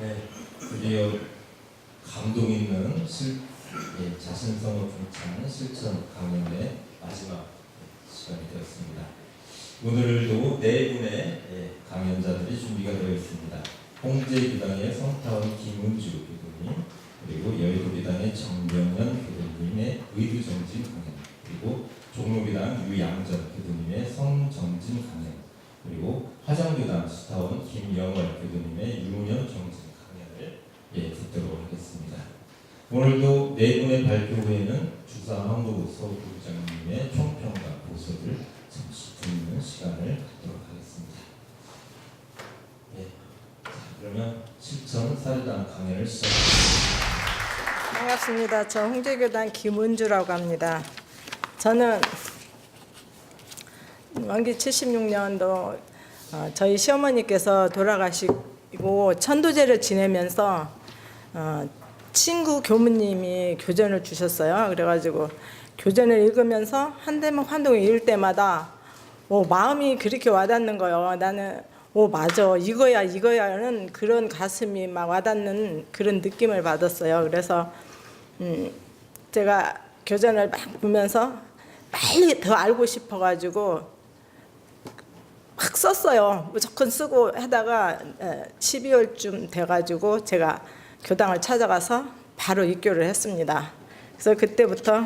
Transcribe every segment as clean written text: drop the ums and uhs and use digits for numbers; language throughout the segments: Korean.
네, 드디어 감동 있는 자신성을 풍찬 실천 강연의 마지막 시간이 되었습니다. 오늘도 네 분의 강연자들이 준비가 되어 있습니다. 홍제교당의 성타원 김은주 교수님, 그리고 여의도교당의 정명현 교수님의 의두정진 강연, 그리고 종로교당 유양전 교수님의 성정진 강연, 그리고 화정교당 수타원 김영월 교수님의 유년 정진 강연을 듣도록 하겠습니다. 오늘도 네 분의 발표 후에는 주사 황도구 서부장님의 총평과 보석을 잠시 듣는 시간을 갖도록 하겠습니다. 자, 그러면 실천 사르당 강연을 시작하겠습니다. 반갑습니다. 저 홍제교당 김은주라고 합니다. 저는 만기 76년도 저희 시어머니께서 돌아가시고 천도제를 지내면서 친구 교무님이 교전을 주셨어요. 그래가지고 교전을 읽으면서 한대목 한동을 읽을 때마다 마음이 그렇게 와닿는 거예요. 나는 맞아, 이거야는 그런 가슴이 막 와닿는 그런 느낌을 받았어요. 그래서 제가 교전을 막 보면서 빨리 더 알고 싶어가지고 막 썼어요. 무조건 쓰고 하다가 12월쯤 돼가지고 제가 교당을 찾아가서 바로 입교를 했습니다. 그래서 그때부터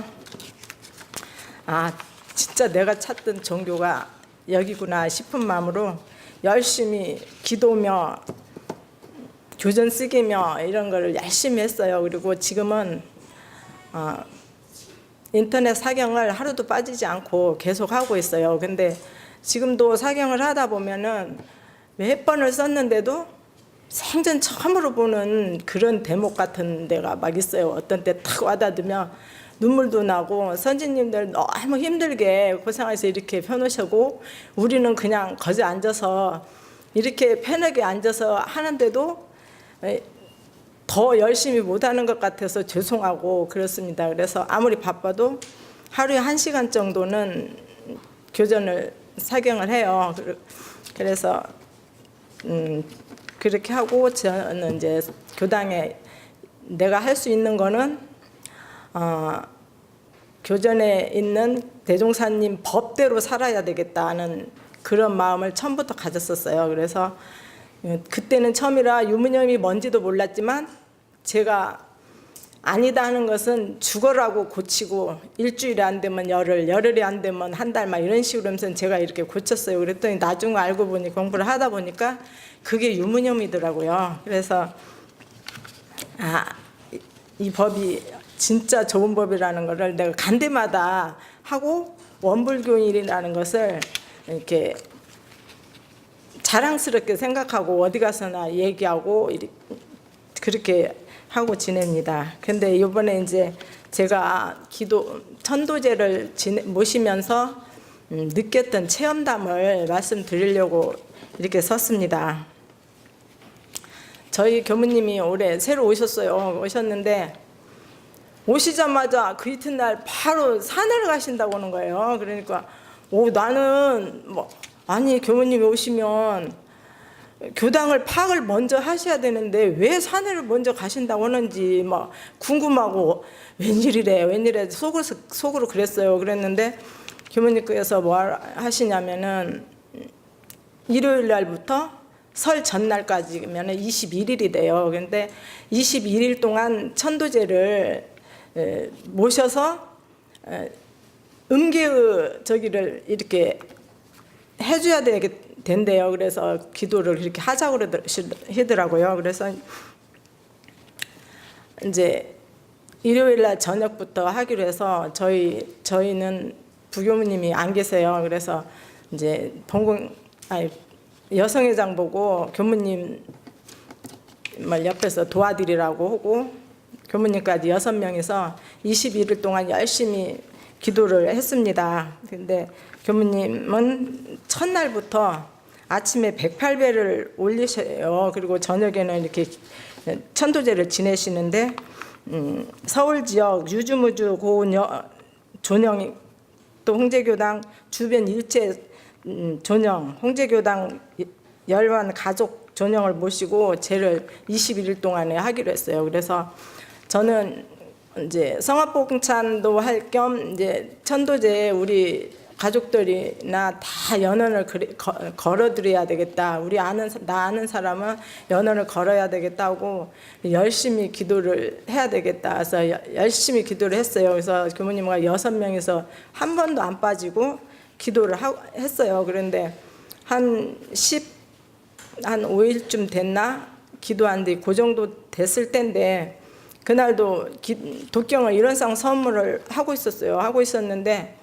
진짜 내가 찾던 종교가 여기구나 싶은 마음으로 열심히 기도며 교전 쓰기며 이런 걸 열심히 했어요. 그리고 지금은 인터넷 사경을 하루도 빠지지 않고 계속 하고 있어요. 근데 지금도 사경을 하다 보면은 몇 번을 썼는데도 생전 처음으로 보는 그런 대목 같은 데가 막 있어요. 어떤 때 탁 와닿으면 눈물도 나고, 선지님들 너무 힘들게 고생해서 이렇게 펴놓으시고 우리는 그냥 거기 앉아서 이렇게 편하게 앉아서 하는데도 더 열심히 못하는 것 같아서 죄송하고 그렇습니다. 그래서 아무리 바빠도 하루에 1시간 정도는 교전을 사경을 해요. 그래서 그렇게 하고 저는 이제 교당에 내가 할 수 있는 거는 교전에 있는 대종사님 법대로 살아야 되겠다는 그런 마음을 처음부터 가졌었어요. 그래서 그때는 처음이라 유무념이 뭔지도 몰랐지만 제가 아니다 하는 것은 죽어라고 고치고 일주일이 안 되면 열흘이 안 되면 한 달 막 이런 식으로 하면서 제가 이렇게 고쳤어요. 그랬더니 나중에 알고 보니 공부를 하다 보니까 그게 유무념이더라고요. 그래서 이 법이 진짜 좋은 법이라는 것을 내가 간 데마다 하고 원불교일이라는 것을 이렇게 자랑스럽게 생각하고 어디 가서나 얘기하고 그렇게 하고 지냅니다. 근데 이번에 이제 제가 천도제를 모시면서 느꼈던 체험담을 말씀드리려고 이렇게 썼습니다. 저희 교무님이 올해 새로 오셨는데 오시자마자 그 이튿날 바로 산을 가신다고 하는 거예요. 그러니까 나는 아니 교무님이 오시면 교당을 파악을 먼저 하셔야 되는데 왜 산을 먼저 가신다고 하는지 막 궁금하고 웬일이래 속으로 그랬어요. 그랬는데 교무님께서 뭐 하시냐면은 일요일 날부터 설 전날까지면 21일이 돼요. 그런데 21일 동안 천도제를 모셔서 음계의 저기를 이렇게 해줘야 된대요. 그래서 기도를 이렇게 하자고 하더라고요. 그래서 이제 일요일 날 저녁부터 하기로 해서 저희는 부교무님이 안 계세요. 그래서 이제 여성회장 보고 교무님 옆에서 도와드리라고 하고 교무님까지 6명이서 21일 동안 열심히 기도를 했습니다. 근데 교무님은 첫날부터 아침에 108배를 올리셔요. 그리고 저녁에는 이렇게 천도제를 지내시는데 서울 지역 유주무주 고은 존영 또 홍제교당 주변 일체 존영 홍제교당 열반 가족 존영을 모시고 제를 21일 동안에 하기로 했어요. 그래서 저는 이제 성화봉찬도 할 겸 이제 천도제 우리 가족들이나 다 연원을 걸어드려야 되겠다. 나 아는 사람은 연원을 걸어야 되겠다고 열심히 기도를 해야 되겠다. 그래서 열심히 기도를 했어요. 그래서 교무님과 6명이서 한 번도 안 빠지고 기도를 했어요. 그런데 한 5일쯤 됐나? 기도한 뒤 그 정도 됐을 때인데 그날도 독경을 일원상 선물을 하고 있었어요. 하고 있었는데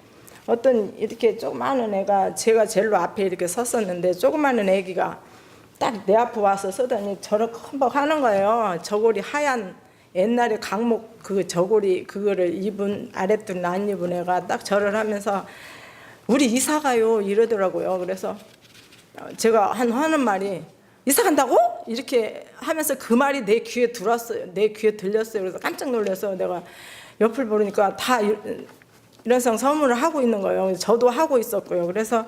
어떤 이렇게 조그마한 애가 제가 제일로 앞에 이렇게 섰었는데 조그마한 애기가 딱 내 앞에 와서 서더니 저를 컴벅 하는 거예요. 저고리 하얀 옛날에 강목 그 저고리 그거를 입은 아랫돈 안 입은 애가 딱 절을 하면서 우리 이사 가요 이러더라고요. 그래서 제가 하는 말이 이사 간다고? 이렇게 하면서 그 말이 내 귀에 들었어요. 내 귀에 들렸어요. 그래서 깜짝 놀라서 내가 옆을 보니까 다 일원상 선물을 하고 있는 거예요. 저도 하고 있었고요. 그래서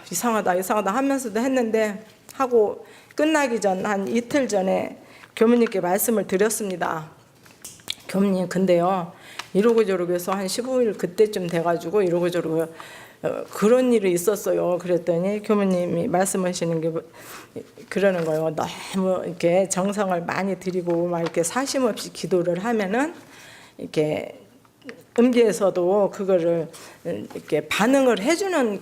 이상하다 하면서도 했는데 하고 끝나기 전 한 이틀 전에 교무님께 말씀을 드렸습니다. 교무님 근데요 이러고 저러고 해서 한 15일 그때쯤 돼가지고 이러고 저러고 그런 일이 있었어요. 그랬더니 교무님이 말씀하시는 게 그러는 거예요. 너무 이렇게 정성을 많이 들이고 막 이렇게 사심 없이 기도를 하면은 이렇게 음계에서도 그거를 이렇게 반응을 해주는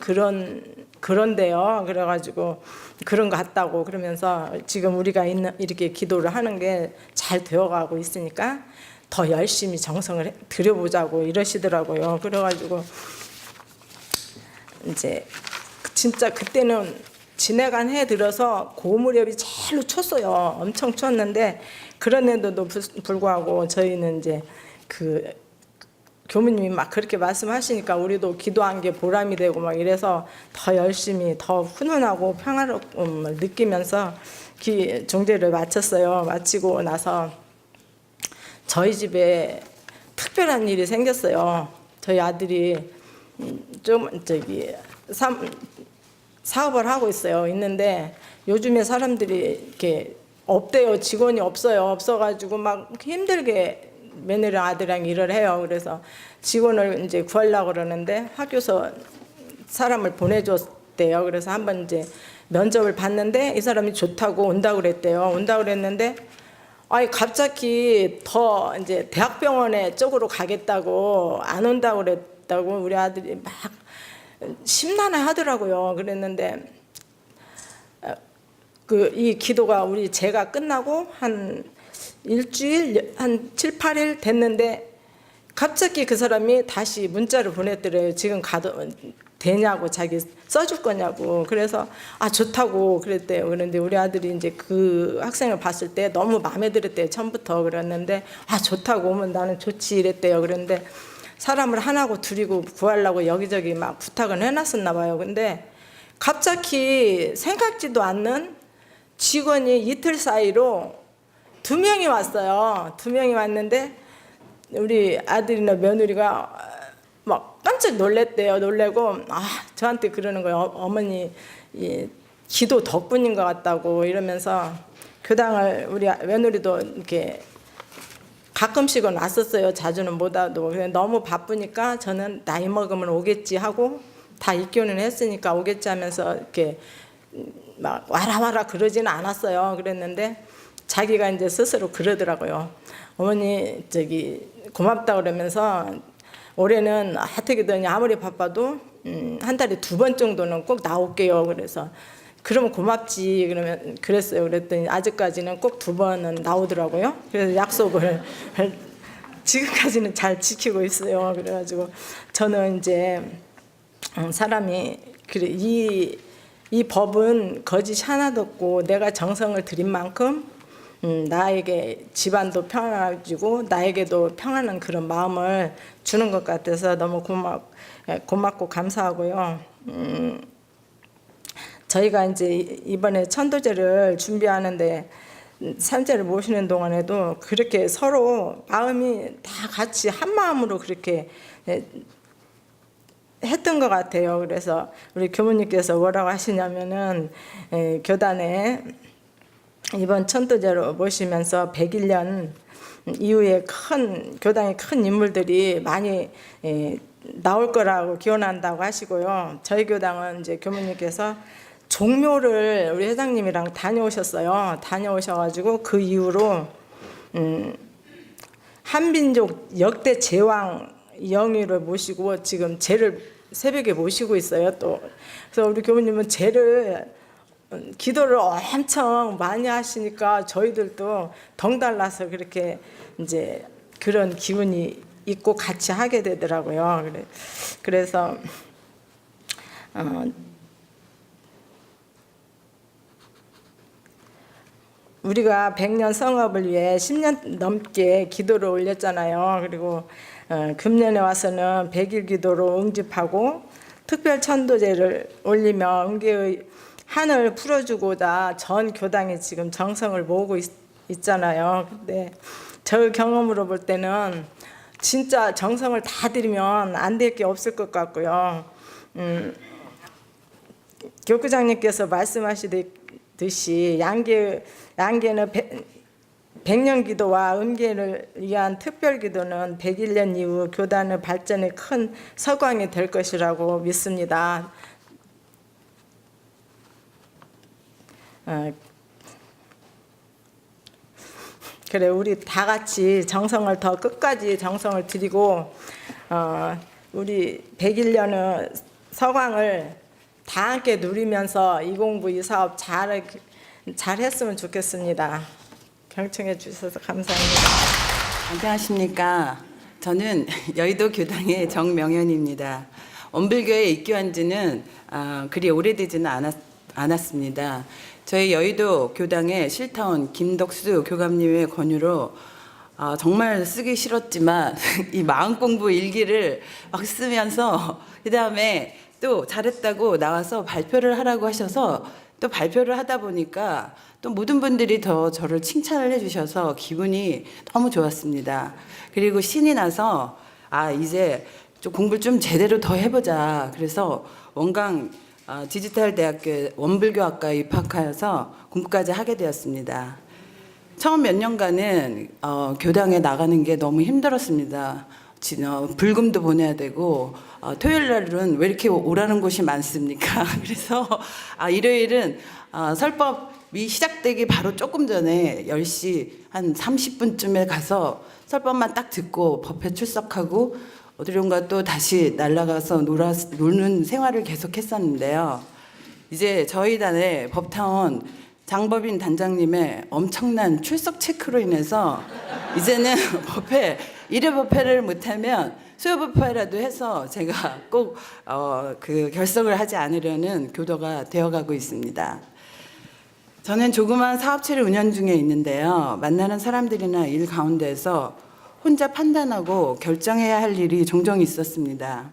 그런데요. 그래가지고 그런 거 같다고 그러면서 지금 우리가 이렇게 기도를 하는 게 잘 되어가고 있으니까 더 열심히 정성을 들여보자고 이러시더라고요. 그래가지고 이제 진짜 그때는 지내간 해 들어서 그 무렵이 제일로 췄어요. 엄청 췄는데 그런데도 불구하고 저희는 이제 그 교무님이 막 그렇게 말씀하시니까 우리도 기도한 게 보람이 되고 막 이래서 더 열심히 더 훈훈하고 평화로움을 느끼면서 종제를 마쳤어요. 마치고 나서 저희 집에 특별한 일이 생겼어요. 저희 아들이 좀 사업을 하고 있는데 요즘에 사람들이 이렇게 없대요. 직원이 없어가지고 막 힘들게 며느리랑 아들이랑 일을 해요. 그래서 직원을 이제 구하려고 그러는데 학교에서 사람을 보내줬대요. 그래서 한번 이제 면접을 봤는데 이 사람이 좋다고 온다고 그랬대요. 온다고 그랬는데 갑자기 더 이제 대학병원에 쪽으로 가겠다고 안 온다고 그랬다고 우리 아들이 막 심란해 하더라고요. 그랬는데 이 기도가 제가 끝나고 한 일주일 한 7, 8일 됐는데 갑자기 그 사람이 다시 문자를 보냈더래요. 지금 가도 되냐고 자기 써줄 거냐고. 그래서 좋다고 그랬대요. 그런데 우리 아들이 이제 그 학생을 봤을 때 너무 마음에 들었대요. 처음부터. 그랬는데 좋다고 오면 나는 좋지 이랬대요. 그런데 사람을 하나고 둘이고 구하려고 여기저기 막 부탁을 해놨었나 봐요. 근데 갑자기 생각지도 않는 직원이 이틀 사이로 2명이 왔어요. 2명이 왔는데 우리 아들이나 며느리가 막 깜짝 놀랬대요. 놀래고 저한테 그러는 거예요. 어머니 기도 덕분인 것 같다고 이러면서 교당을 우리 며느리도 이렇게 가끔씩은 왔었어요. 자주는 못 와도. 너무 바쁘니까 저는 나이 먹으면 오겠지 하고 다 입교는 했으니까 오겠지 하면서 이렇게 막 와라 그러지는 않았어요. 그랬는데 자기가 이제 스스로 그러더라고요. 어머니 고맙다 그러면서 올해는 어떻게든 아무리 바빠도 한 달에 2번 정도는 꼭 나올게요. 그래서 그러면 고맙지 그랬어요. 그랬더니 아직까지는 꼭 2번은 나오더라고요. 그래서 약속을 지금까지는 잘 지키고 있어요. 그래가지고 저는 이제 사람이 이 법은 거짓 하나도 없고 내가 정성을 들인 만큼 나에게 집안도 평안해지고 나에게도 평안한 그런 마음을 주는 것 같아서 너무 고맙고 감사하고요. 저희가 이제 이번에 천도제를 준비하는데 산제를 모시는 동안에도 그렇게 서로 마음이 다 같이 한 마음으로 그렇게 했던 것 같아요. 그래서 우리 교무님께서 뭐라고 하시냐면은 교단에 이번 천도제로 모시면서 101년 이후에 교당의 큰 인물들이 많이 나올 거라고 기원한다고 하시고요. 저희 교당은 이제 교무님께서 종묘를 우리 회장님이랑 다녀오셨어요. 다녀오셔가지고 그 이후로 한민족 역대 제왕 영의를 모시고 지금 제를 새벽에 모시고 있어요. 또 그래서 우리 교무님은 제를 기도를 엄청 많이 하시니까 저희들도 덩달라서 그렇게 이제 그런 기운이 있고 같이 하게 되더라고요. 그래서 우리가 100년 성업을 위해 10년 넘게 기도를 올렸잖아요. 그리고 금년에 와서는 100일 기도로 응집하고 특별 천도제를 올리며 응계의 한을 풀어주고자 전 교당이 지금 정성을 모으고 있잖아요. 근데 저 경험으로 볼 때는 진짜 정성을 다 들이면 안 될 게 없을 것 같고요. 교구장님께서 말씀하시듯이 양계는 100년 기도와 음계를 위한 특별 기도는 101년 이후 교단의 발전에 큰 서광이 될 것이라고 믿습니다. 그래 우리 다 같이 정성을 더 끝까지 정성을 들이고 우리 101년의 서광을 다 함께 누리면서 이 공부 이 사업 잘 했으면 좋겠습니다. 경청해 주셔서 감사합니다. 안녕하십니까. 저는 여의도 교당의 정명현입니다. 원불교에 입교한 지는 그리 오래되지는 않았습니다. 저희 여의도 교당의 실타원 김덕수 교감님의 권유로 정말 쓰기 싫었지만 이 마음공부 일기를 막 쓰면서 그 다음에 또 잘했다고 나와서 발표를 하라고 하셔서 또 발표를 하다 보니까 또 모든 분들이 더 저를 칭찬을 해주셔서 기분이 너무 좋았습니다. 그리고 신이 나서 이제 좀 공부를 좀 제대로 더 해보자. 그래서 원광 디지털 대학교 원불교학과에 입학하여서 공부까지 하게 되었습니다. 처음 몇 년간은 교당에 나가는 게 너무 힘들었습니다. 불금도 보내야 되고 토요일 날은 왜 이렇게 오라는 곳이 많습니까? 그래서 일요일은 설법이 시작되기 바로 조금 전에 10시 한 30분쯤에 가서 설법만 딱 듣고 법회 출석하고 어디론가 또 다시 날아가서 노는 생활을 계속했었는데요. 이제 저희 단의 법타원 장법인 단장님의 엄청난 출석 체크로 인해서 이제는 법회 일회 법회를 못하면 수요 법회라도 해서 제가 꼭 그 결석을 하지 않으려는 교도가 되어가고 있습니다. 저는 조그만 사업체를 운영 중에 있는데요. 만나는 사람들이나 일 가운데에서 혼자 판단하고 결정해야 할 일이 종종 있었습니다.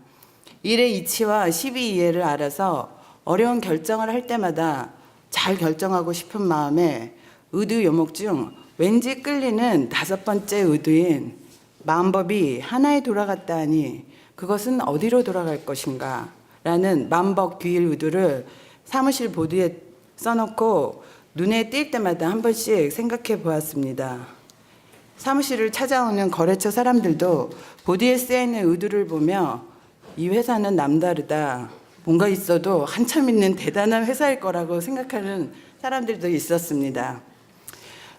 일의 이치와 시비이해를 알아서 어려운 결정을 할 때마다 잘 결정하고 싶은 마음에 의두 요목 중 왠지 끌리는 5번째 의두인 만법이 하나에 돌아갔다 하니 그것은 어디로 돌아갈 것인가 라는 만법귀일 의두를 사무실 보드에 써놓고 눈에 띌 때마다 한 번씩 생각해 보았습니다. 사무실을 찾아오는 거래처 사람들도 보드에 쓰여있는 의두를 보며 이 회사는 남다르다. 뭔가 있어도 한참 있는 대단한 회사일 거라고 생각하는 사람들도 있었습니다.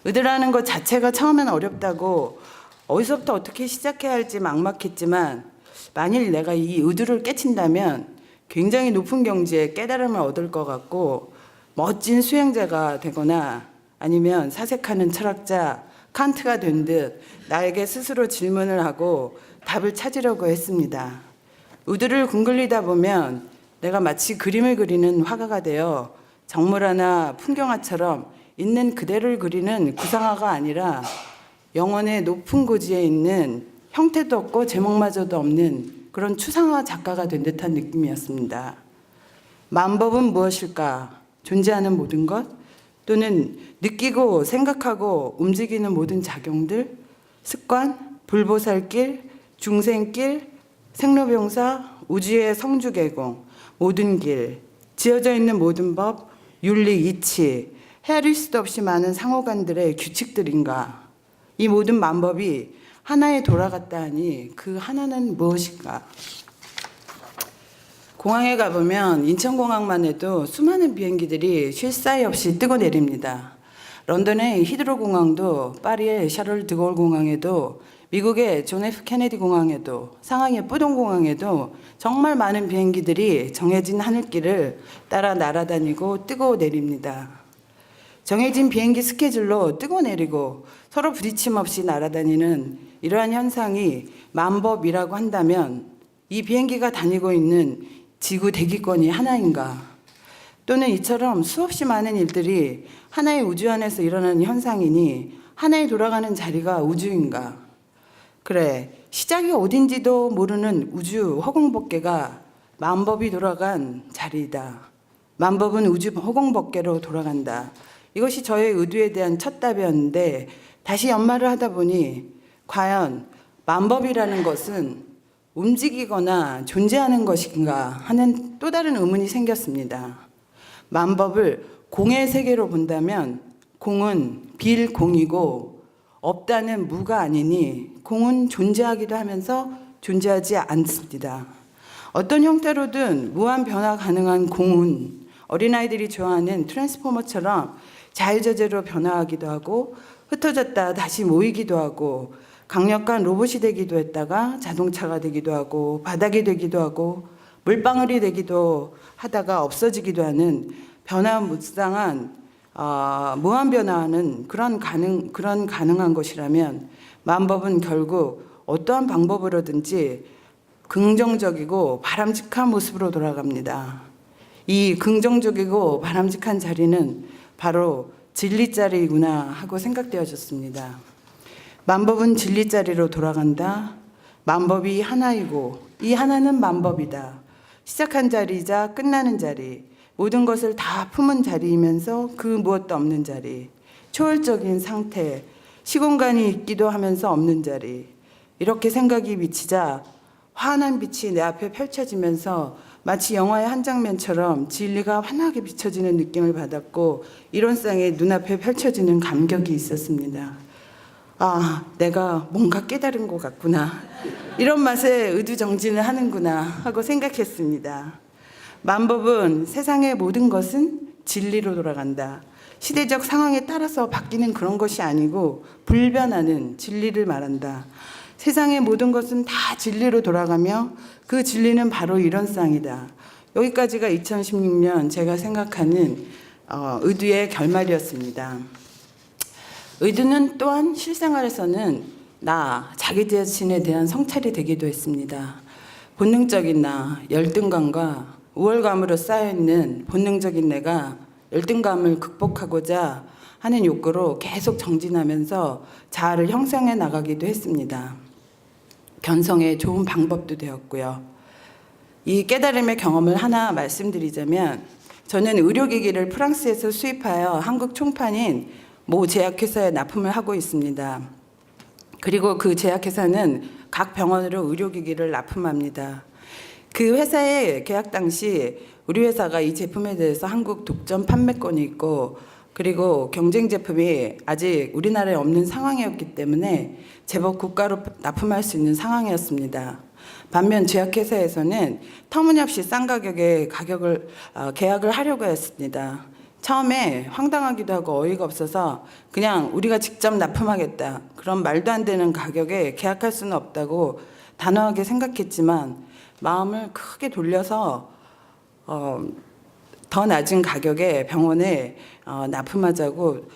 의두라는 것 자체가 처음엔 어렵다고 어디서부터 어떻게 시작해야 할지 막막했지만 만일 내가 이 의두를 깨친다면 굉장히 높은 경지에 깨달음을 얻을 것 같고 멋진 수행자가 되거나 아니면 사색하는 철학자 칸트가 된 듯 나에게 스스로 질문을 하고 답을 찾으려고 했습니다. 의두를 궁글리다 보면 내가 마치 그림을 그리는 화가가 되어 정물화나 풍경화처럼 있는 그대를 그리는 구상화가 아니라 영혼의 높은 고지에 있는 형태도 없고 제목마저도 없는 그런 추상화 작가가 된 듯한 느낌이었습니다. 만법은 무엇일까? 존재하는 모든 것? 또는 느끼고 생각하고 움직이는 모든 작용들? 습관? 불보살길? 중생길? 생로병사? 우주의 성주개공? 모든 길? 지어져 있는 모든 법? 윤리, 이치? 헤아릴 수도 없이 많은 상호간들의 규칙들인가? 이 모든 만법이 하나에 돌아갔다 하니 그 하나는 무엇인가? 공항에 가보면 인천공항만 해도 수많은 비행기들이 쉴 사이 없이 뜨고 내립니다. 런던의 히드로 공항도, 파리의 샤를 드골 공항에도, 미국의 존 F 케네디 공항에도, 상하이의 뿌동 공항에도 정말 많은 비행기들이 정해진 하늘길을 따라 날아다니고 뜨고 내립니다. 정해진 비행기 스케줄로 뜨고 내리고 서로 부딪힘 없이 날아다니는 이러한 현상이 만법이라고 한다면 이 비행기가 다니고 있는 지구 대기권이 하나인가? 또는 이처럼 수없이 많은 일들이 하나의 우주 안에서 일어나는 현상이니 하나에 돌아가는 자리가 우주인가? 그래, 시작이 어딘지도 모르는 우주 허공법계가 만법이 돌아간 자리이다. 만법은 우주 허공법계로 돌아간다. 이것이 저의 의도에 대한 첫 답이었는데 다시 연말을 하다 보니 과연 만법이라는 것은 움직이거나 존재하는 것인가 하는 또 다른 의문이 생겼습니다. 만법을 공의 세계로 본다면 공은 빌공이고 없다는 무가 아니니 공은 존재하기도 하면서 존재하지 않습니다. 어떤 형태로든 무한 변화 가능한 공은 어린아이들이 좋아하는 트랜스포머처럼 자유자재로 변화하기도 하고 흩어졌다 다시 모이기도 하고 강력한 로봇이 되기도 했다가 자동차가 되기도 하고 바닥이 되기도 하고 물방울이 되기도 하다가 없어지기도 하는 변화무쌍한 무한 변화하는 그런 가능한 것이라면 만법은 결국 어떠한 방법으로든지 긍정적이고 바람직한 모습으로 돌아갑니다. 이 긍정적이고 바람직한 자리는 바로 진리 자리이구나 하고 생각되어졌습니다. 만법은 진리 자리로 돌아간다. 만법이 하나이고 이 하나는 만법이다. 시작한 자리이자 끝나는 자리, 모든 것을 다 품은 자리이면서 그 무엇도 없는 자리, 초월적인 상태, 시공간이 있기도 하면서 없는 자리. 이렇게 생각이 미치자 환한 빛이 내 앞에 펼쳐지면서 마치 영화의 한 장면처럼 진리가 환하게 비춰지는 느낌을 받았고 이론상의 눈앞에 펼쳐지는 감격이 있었습니다. 아, 내가 뭔가 깨달은 것 같구나. 이런 맛에 의두정진을 하는구나 하고 생각했습니다. 만법은 세상의 모든 것은 진리로 돌아간다. 시대적 상황에 따라서 바뀌는 그런 것이 아니고 불변하는 진리를 말한다. 세상의 모든 것은 다 진리로 돌아가며 그 진리는 바로 이론상이다. 여기까지가 2016년 제가 생각하는 의두의 결말이었습니다. 의두는 또한 실생활에서는 자기 자신에 대한 성찰이 되기도 했습니다. 본능적인 열등감과 우월감으로 쌓여있는 본능적인 내가 열등감을 극복하고자 하는 욕구로 계속 정진하면서 자아를 형성해 나가기도 했습니다. 견성의 좋은 방법도 되었고요. 이 깨달음의 경험을 하나 말씀드리자면 저는 의료기기를 프랑스에서 수입하여 한국 총판인 모 제약회사에 납품을 하고 있습니다. 그리고 그 제약회사는 각 병원으로 의료기기를 납품합니다. 그 회사의 계약 당시 우리 회사가 이 제품에 대해서 한국 독점 판매권이 있고 그리고 경쟁 제품이 아직 우리나라에 없는 상황이었기 때문에 제법 고가로 납품할 수 있는 상황이었습니다. 반면 제약회사에서는 터무니없이 싼 가격에 계약을 하려고 했습니다. 처음에 황당하기도 하고 어이가 없어서 그냥 우리가 직접 납품하겠다. 그런 말도 안 되는 가격에 계약할 수는 없다고 단호하게 생각했지만 마음을 크게 돌려서 더 낮은 가격에 병원에 납품하자고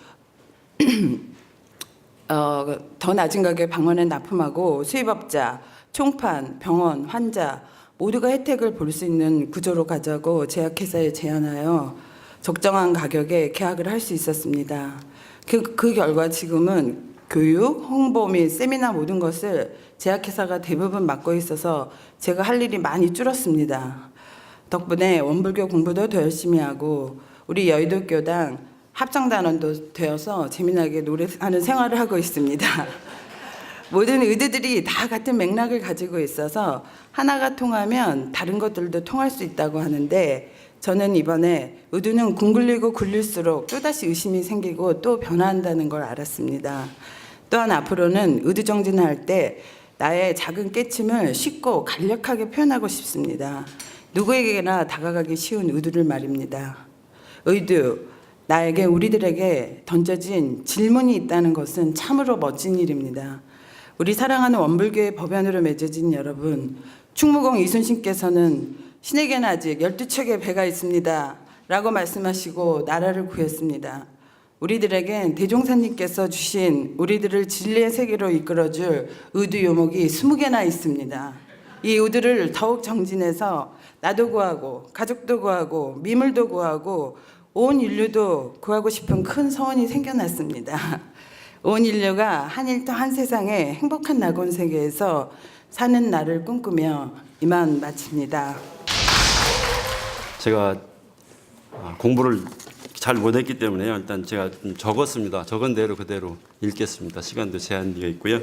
더 낮은 가격에 병원에 납품하고 수입업자, 총판, 병원, 환자 모두가 혜택을 볼 수 있는 구조로 가자고 제약회사에 제안하여 적정한 가격에 계약을 할 수 있었습니다. 그 결과 지금은 교육, 홍보 및 세미나 모든 것을 제약회사가 대부분 맡고 있어서 제가 할 일이 많이 줄었습니다. 덕분에 원불교 공부도 더 열심히 하고 우리 여의도교당 합정단원도 되어서 재미나게 노래하는 생활을 하고 있습니다. 모든 의대들이 다 같은 맥락을 가지고 있어서 하나가 통하면 다른 것들도 통할 수 있다고 하는데 저는 이번에 의두는 굶굴리고 굴릴수록 또다시 의심이 생기고 또 변화한다는 걸 알았습니다. 또한 앞으로는 의두 정진할 때 나의 작은 깨침을 쉽고 간략하게 표현하고 싶습니다. 누구에게나 다가가기 쉬운 의두를 말입니다. 의두, 나에게 우리들에게 던져진 질문이 있다는 것은 참으로 멋진 일입니다. 우리 사랑하는 원불교의 법연으로 맺어진 여러분, 충무공 이순신께서는 신에게는 아직 12척의 배가 있습니다 라고 말씀하시고 나라를 구했습니다. 우리들에겐 대종사님께서 주신 우리들을 진리의 세계로 이끌어줄 의두 요목이 20개나 있습니다. 이 의두를 더욱 정진해서 나도 구하고 가족도 구하고 미물도 구하고 온 인류도 구하고 싶은 큰 소원이 생겨났습니다. 온 인류가 한일터 한 세상의 행복한 낙원 세계에서 사는 날을 꿈꾸며 이만 마칩니다. 제가 공부를 잘 못했기 때문에요. 일단 제가 좀 적었습니다. 적은 대로 그대로 읽겠습니다. 시간도 제한되어 있고요.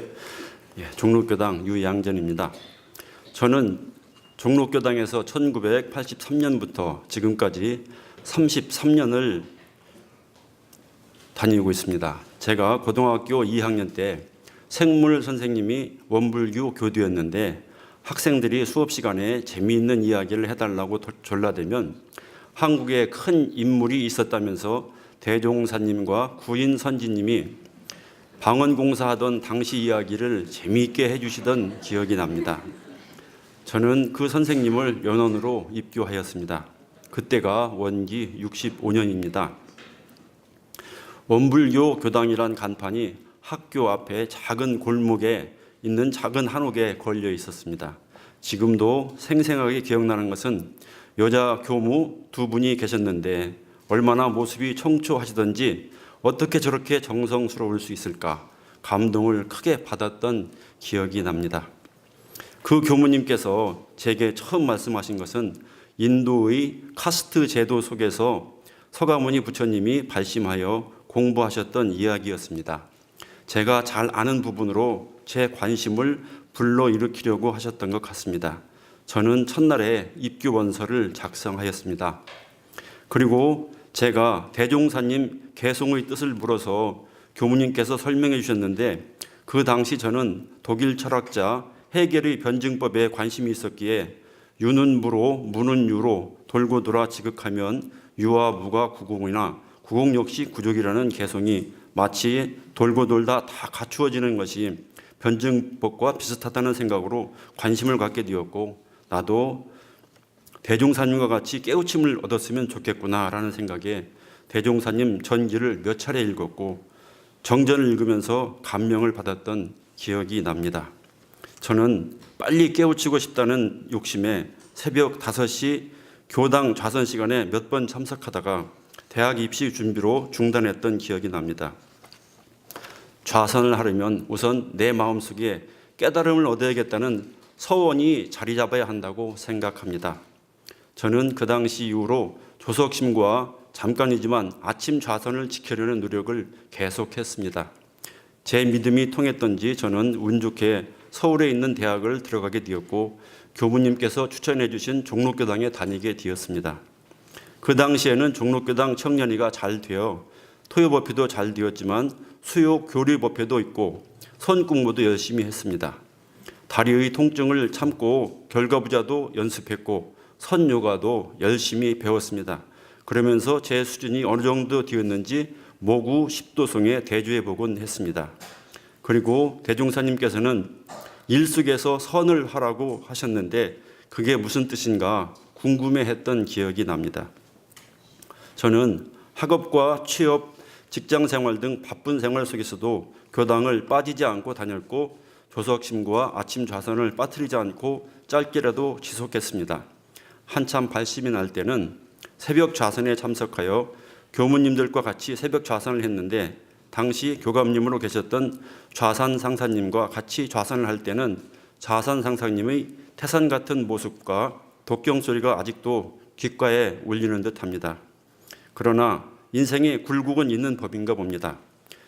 종로교당 유양전입니다. 저는 종로교당에서 1983년부터 지금까지 33년을 다니고 있습니다. 제가 고등학교 2학년 때 생물 선생님이 원불교 교두였는데 학생들이 수업 시간에 재미있는 이야기를 해달라고 졸라대면 한국에 큰 인물이 있었다면서 대종사님과 구인 선지님이 방언공사하던 당시 이야기를 재미있게 해주시던 기억이 납니다. 저는 그 선생님을 연원으로 입교하였습니다. 그때가 원기 65년입니다. 원불교 교당이란 간판이 학교 앞에 작은 골목에 있는 작은 한옥에 걸려 있었습니다. 지금도 생생하게 기억나는 것은 여자 교무 2분이 계셨는데 얼마나 모습이 청초하시던지 어떻게 저렇게 정성스러울 수 있을까 감동을 크게 받았던 기억이 납니다. 그 교무님께서 제게 처음 말씀하신 것은 인도의 카스트 제도 속에서 서가모니 부처님이 발심하여 공부하셨던 이야기였습니다. 제가 잘 아는 부분으로 제 관심을 불러일으키려고 하셨던 것 같습니다. 저는 첫날에 입교 원서를 작성하였습니다. 그리고 제가 대종사님 개송의 뜻을 물어서 교무님께서 설명해 주셨는데 그 당시 저는 독일 철학자 헤겔의 변증법에 관심이 있었기에 유는 무로, 무는 유로 돌고 돌아 지극하면 유와 무가 구공이나 구공 역시 구족이라는 개송이 마치 돌고 돌다 다 갖추어지는 것이 변증법과 비슷하다는 생각으로 관심을 갖게 되었고 나도 대종사님과 같이 깨우침을 얻었으면 좋겠구나라는 생각에 대종사님 전기를 몇 차례 읽었고 정전을 읽으면서 감명을 받았던 기억이 납니다. 저는 빨리 깨우치고 싶다는 욕심에 새벽 5시 교당 좌선 시간에 몇 번 참석하다가 대학 입시 준비로 중단했던 기억이 납니다. 좌선을 하려면 우선 내 마음속에 깨달음을 얻어야겠다는 서원이 자리 잡아야 한다고 생각합니다. 저는 그 당시 이후로 조석심과 잠깐이지만 아침 좌선을 지키려는 노력을 계속했습니다. 제 믿음이 통했던지 저는 운 좋게 서울에 있는 대학을 들어가게 되었고 교무님께서 추천해 주신 종로교당에 다니게 되었습니다. 그 당시에는 종로교당 청년회가 잘 되어 토요법회도 잘 되었지만 수요 교리법회도 있고 선공부도 열심히 했습니다. 다리의 통증을 참고 결과부자도 연습했고 선요가도 열심히 배웠습니다. 그러면서 제 수준이 어느 정도 되었는지 모구 십도송에 대주해 보곤 했습니다. 그리고 대종사님께서는 일숙에서 선을 하라고 하셨는데 그게 무슨 뜻인가 궁금해했던 기억이 납니다. 저는 학업과 취업, 직장생활 등 바쁜 생활 속에서도 교당을 빠지지 않고 다녔고 조석심과 아침 좌선을 빠뜨리지 않고 짧게라도 지속했습니다. 한참 발심이 날 때는 새벽 좌선에 참석하여 교무님들과 같이 새벽 좌선을 했는데 당시 교감님으로 계셨던 좌산 상사님과 같이 좌선을 할 때는 좌산 상사님의 태산 같은 모습과 독경 소리가 아직도 귓가에 울리는 듯합니다. 그러나 인생에 굴곡은 있는 법인가 봅니다.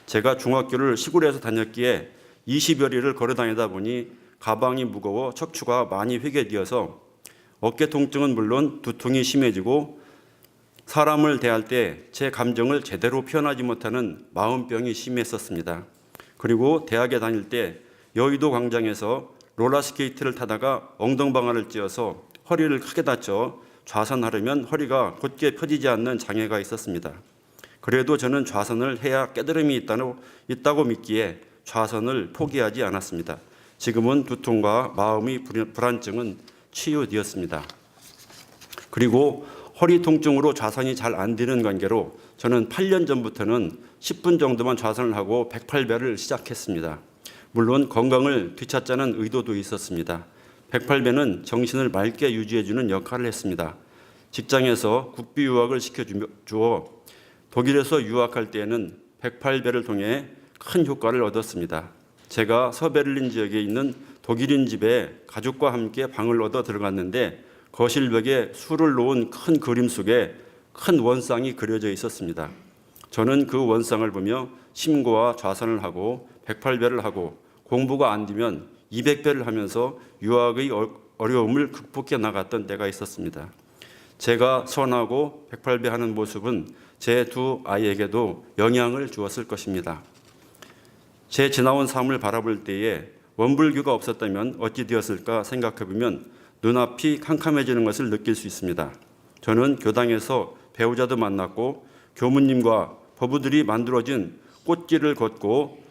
제가 중학교를 시골에서 다녔기에 20여리를 걸어 다니다 보니 가방이 무거워 척추가 많이 회개되어서 어깨 통증은 물론 두통이 심해지고 사람을 대할 때 제 감정을 제대로 표현하지 못하는 마음병이 심했었습니다. 그리고 대학에 다닐 때 여의도 광장에서 롤러스케이트를 타다가 엉덩방아를 찧어서 허리를 크게 다쳐 좌선하려면 허리가 곧게 펴지지 않는 장애가 있었습니다. 그래도 저는 좌선을 해야 깨달음이 있다고 믿기에 좌선을 포기하지 않았습니다. 지금은 두통과 마음의 불안증은 치유되었습니다. 그리고 허리 통증으로 좌선이 잘 안 되는 관계로 저는 8년 전부터는 10분 정도만 좌선을 하고 108배를 시작했습니다. 물론 건강을 되찾자는 의도도 있었습니다. 108배는 정신을 맑게 유지해주는 역할을 했습니다. 직장에서 국비 유학을 시켜주어 독일에서 유학할 때에는 108배를 통해 큰 효과를 얻었습니다. 제가 서베를린 지역에 있는 독일인 집에 가족과 함께 방을 얻어 들어갔는데 거실벽에 술을 놓은 큰 그림 속에 큰 원상이 그려져 있었습니다. 저는 그 원상을 보며 심고와 좌선을 하고 108배를 하고 공부가 안 되면 200배를 하면서 유학의 어려움을 극복해 나갔던 때가 있었습니다. 제가 선하고 108배 하는 모습은 제 두 아이에게도 영향을 주었을 것입니다. 제 지나온 삶을 바라볼 때에 원불교가 없었다면 어찌 되었을까 생각해보면 눈앞이 캄캄해지는 것을 느낄 수 있습니다. 저는 교당에서 배우자도 만났고 교무님과 법우들이 만들어진 꽃길을 걷고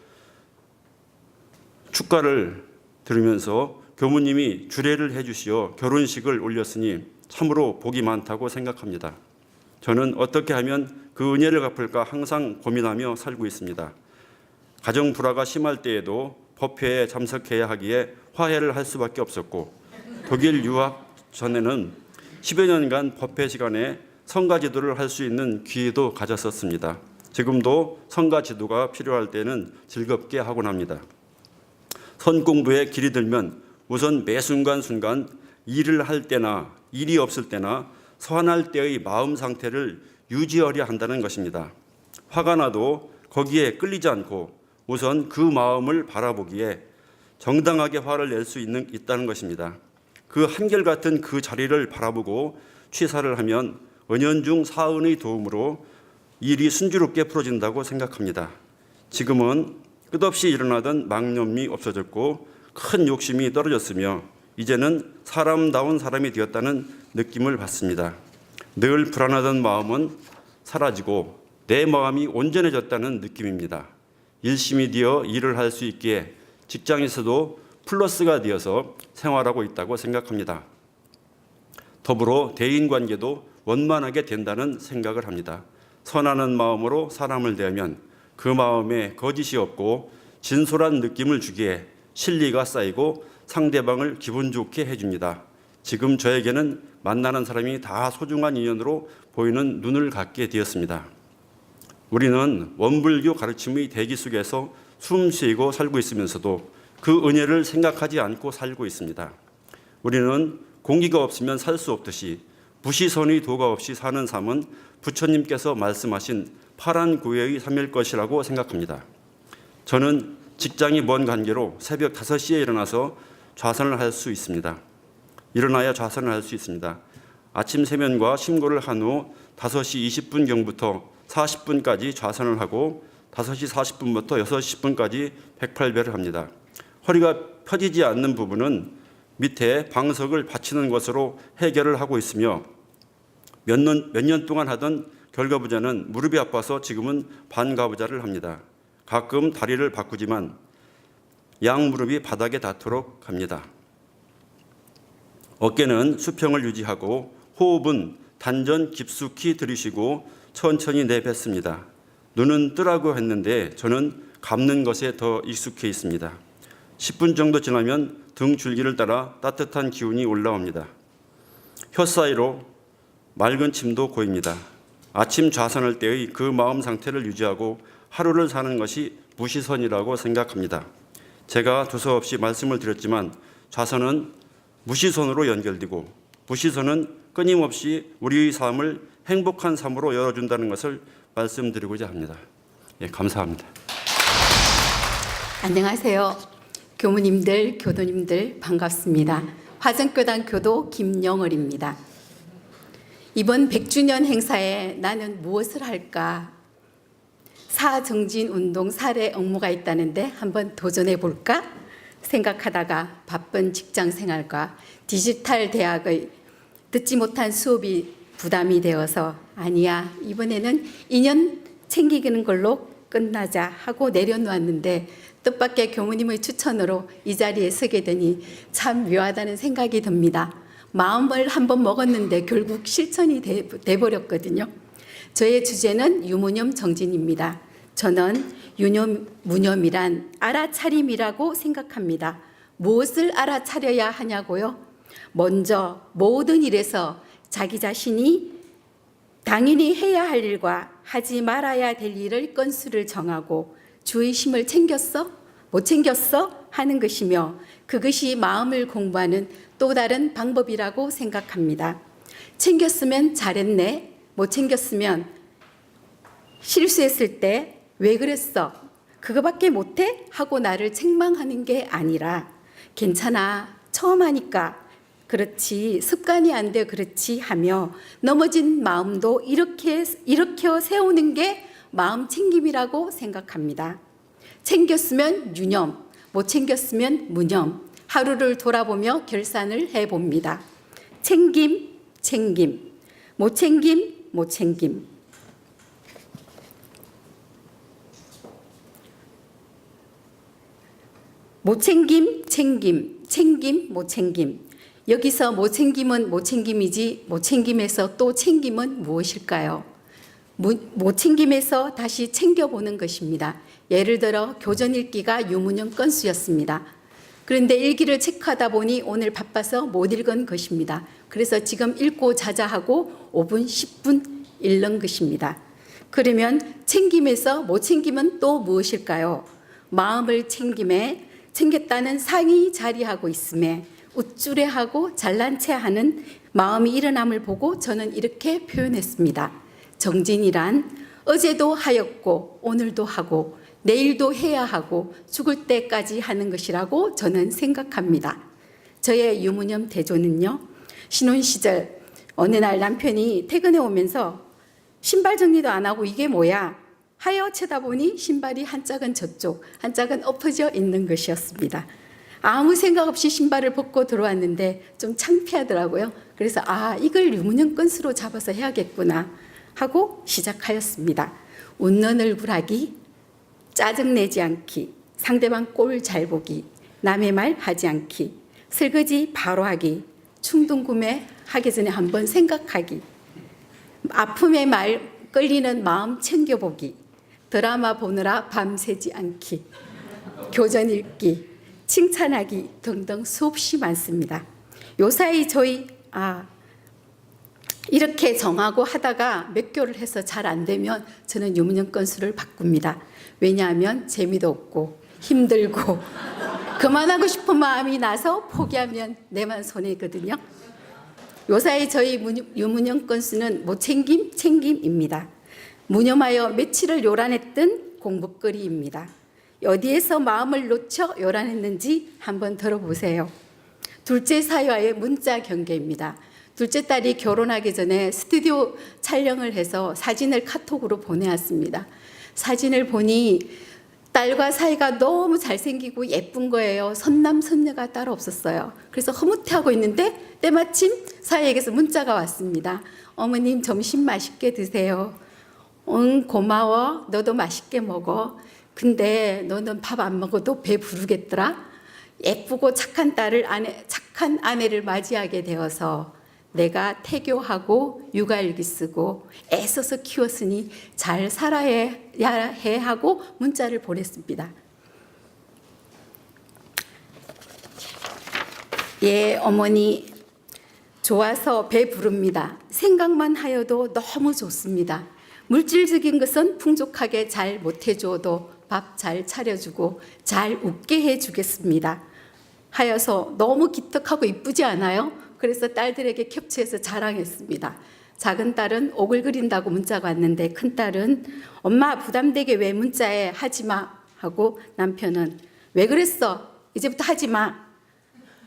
축가를 들으면서 교무님이 주례를 해주시어 결혼식을 올렸으니 참으로 복이 많다고 생각합니다. 저는 어떻게 하면 그 은혜를 갚을까 항상 고민하며 살고 있습니다. 가정 불화가 심할 때에도 법회에 참석해야 하기에 화해를 할 수밖에 없었고 독일 유학 전에는 10여 년간 법회 시간에 성가 지도를 할 수 있는 기회도 가졌었습니다. 지금도 성가 지도가 필요할 때는 즐겁게 하곤 합니다. 선 공부에 길이 들면 우선 매 순간순간 일을 할 때나 일이 없을 때나 서한할 때의 마음 상태를 유지하려 한다는 것입니다. 화가 나도 거기에 끌리지 않고 우선 그 마음을 바라보기에 정당하게 화를 낼 수 있다는 것입니다. 그 한결같은 그 자리를 바라보고 취사를 하면 은연중 사은의 도움으로 일이 순조롭게 풀어진다고 생각합니다. 지금은 끝없이 일어나던 망념이 없어졌고 큰 욕심이 떨어졌으며 이제는 사람다운 사람이 되었다는 느낌을 받습니다. 늘 불안하던 마음은 사라지고 내 마음이 온전해졌다는 느낌입니다. 일심이 되어 일을 할 수 있기에 직장에서도 플러스가 되어서 생활하고 있다고 생각합니다. 더불어 대인관계도 원만하게 된다는 생각을 합니다. 선하는 마음으로 사람을 대하면 그 마음에 거짓이 없고 진솔한 느낌을 주기에 신리가 쌓이고 상대방을 기분 좋게 해줍니다. 지금 저에게는 만나는 사람이 다 소중한 인연으로 보이는 눈을 갖게 되었습니다. 우리는 원불교 가르침의 대기 속에서 숨 쉬고 살고 있으면서도 그 은혜를 생각하지 않고 살고 있습니다. 우리는 공기가 없으면 살 수 없듯이 부시선의 도가 없이 사는 삶은 부처님께서 말씀하신 파란 구애의 삶일 것이라고 생각합니다. 저는 직장이 먼 관계로 새벽 5시에 일어나서 좌선을 할 수 있습니다. 일어나야 좌선을 할 수 있습니다. 아침 세면과 심고를 한 후 5시 20분경부터 40분까지 좌선을 하고 5시 40분부터 6시 10분까지 108배를 합니다. 허리가 펴지지 않는 부분은 밑에 방석을 받치는 것으로 해결을 하고 있으며 몇 년 동안 하던 결과부자는 무릎이 아파서 지금은 반가부자를 합니다. 가끔 다리를 바꾸지만 양 무릎이 바닥에 닿도록 합니다. 어깨는 수평을 유지하고 호흡은 단전 깊숙이 들이쉬고 천천히 내뱉습니다. 눈은 뜨라고 했는데 저는 감는 것에 더 익숙해 있습니다. 10분 정도 지나면 등 줄기를 따라 따뜻한 기운이 올라옵니다. 혀 사이로 맑은 침도 고입니다. 아침 좌선할 때의 그 마음 상태를 유지하고 하루를 사는 것이 무시선이라고 생각합니다. 제가 두서없이 말씀을 드렸지만 좌선은 무시선으로 연결되고 무시선은 끊임없이 우리의 삶을 행복한 삶으로 열어준다는 것을 말씀드리고자 합니다. 예, 감사합니다. 안녕하세요. 교무님들, 교도님들 반갑습니다. 화정교당 교도 김영월입니다. 이번 100주년 행사에 나는 무엇을 할까? 사정진 운동 사례 업무가 있다는데 한번 도전해 볼까? 생각하다가 바쁜 직장 생활과 디지털 대학의 듣지 못한 수업이 부담이 되어서 아니야, 이번에는 인연 챙기는 걸로 끝나자 하고 내려놓았는데 뜻밖의 교무님의 추천으로 이 자리에 서게 되니 참 묘하다는 생각이 듭니다. 마음을 한번 먹었는데 결국 실천이 돼버렸거든요. 저의 주제는 유무념 정진입니다. 저는 무념이란 알아차림이라고 생각합니다. 무엇을 알아차려야 하냐고요? 먼저 모든 일에서 자기 자신이 당연히 해야 할 일과 하지 말아야 될 일을 건수를 정하고 주의 심을 챙겼어? 못 챙겼어? 하는 것이며 그것이 마음을 공부하는 또 다른 방법이라고 생각합니다. 챙겼으면 잘했네, 못 챙겼으면 실수했을 때 왜 그랬어? 그거밖에 못해? 하고 나를 책망하는 게 아니라 괜찮아, 처음 하니까 그렇지, 습관이 안 돼 그렇지 하며 넘어진 마음도 일으켜 세우는 게 마음 챙김이라고 생각합니다. 챙겼으면 유념, 못 챙겼으면 무념, 하루를 돌아보며 결산을 해봅니다. 챙김, 챙김, 못 챙김, 못 챙김. 못 챙김, 챙김, 챙김, 못 챙김. 여기서 못 챙김은 못 챙김이지 못 챙김에서 또 챙김은 무엇일까요? 못 챙김에서 다시 챙겨보는 것입니다. 예를 들어 교전 읽기가 유무념 건수였습니다. 그런데 일기를 체크하다 보니 오늘 바빠서 못 읽은 것입니다. 그래서 지금 읽고 자자 하고 5분, 10분 읽는 것입니다. 그러면 챙김에서 못 챙김은 또 무엇일까요? 마음을 챙겼다는 상이 자리하고 있음에 우쭐해하고 잘난 체하는 마음이 일어남을 보고 저는 이렇게 표현했습니다. 정진이란 어제도 하였고 오늘도 하고 내일도 해야 하고 죽을 때까지 하는 것이라고 저는 생각합니다. 저의 유무념 대조는요, 신혼 시절 어느 날 남편이 퇴근해 오면서 신발 정리도 안 하고 이게 뭐야? 하여 쳐다보니 신발이 한 짝은 저쪽, 한 짝은 엎어져 있는 것이었습니다. 아무 생각 없이 신발을 벗고 들어왔는데 좀 창피하더라고요. 그래서 이걸 유무념 건수로 잡아서 해야겠구나 하고 시작하였습니다. 웃는 얼굴 하기, 짜증내지 않기, 상대방 꼴 잘 보기, 남의 말 하지 않기, 설거지 바로 하기, 충동 구매 하기 전에 한번 생각하기, 아픔의 말 끌리는 마음 챙겨보기, 드라마 보느라 밤새지 않기, 교전 읽기, 칭찬하기 등등 수없이 많습니다. 요사이 저희 이렇게 정하고 하다가 몇 개월을 해서 잘 안 되면 저는 유무념 건수를 바꿉니다. 왜냐하면 재미도 없고 힘들고 그만하고 싶은 마음이 나서 포기하면 내만 손해거든요. 요사이 저희 유무념 건수는 못 챙김, 챙김입니다. 무념하여 며칠을 요란했던 공부거리입니다. 어디에서 마음을 놓쳐 요란했는지 한번 들어보세요. 둘째 사유와의 문자 경계입니다. 둘째 딸이 결혼하기 전에 스튜디오 촬영을 해서 사진을 카톡으로 보내왔습니다. 사진을 보니 딸과 사이가 너무 잘생기고 예쁜 거예요. 선남 선녀가 따로 없었어요. 그래서 흐뭇해하고 있는데 때마침 사이에게서 문자가 왔습니다. 어머님 점심 맛있게 드세요. 응, 고마워. 너도 맛있게 먹어. 근데 너는 밥 안 먹어도 배 부르겠더라. 예쁘고 착한 착한 아내를 맞이하게 되어서 내가 태교하고 육아일기 쓰고 애써서 키웠으니 잘 살아야 해 하고 문자를 보냈습니다. 예, 어머니 좋아서 배 부릅니다. 생각만 하여도 너무 좋습니다. 물질적인 것은 풍족하게 잘 못해줘도 밥 잘 차려주고 잘 웃게 해주겠습니다. 하여서 너무 기특하고 이쁘지 않아요? 그래서 딸들에게 캡처해서 자랑했습니다. 작은 딸은 오글거린다고 문자가 왔는데 큰 딸은 엄마 부담되게 왜 문자해 하지마 하고 남편은 왜 그랬어? 이제부터 하지마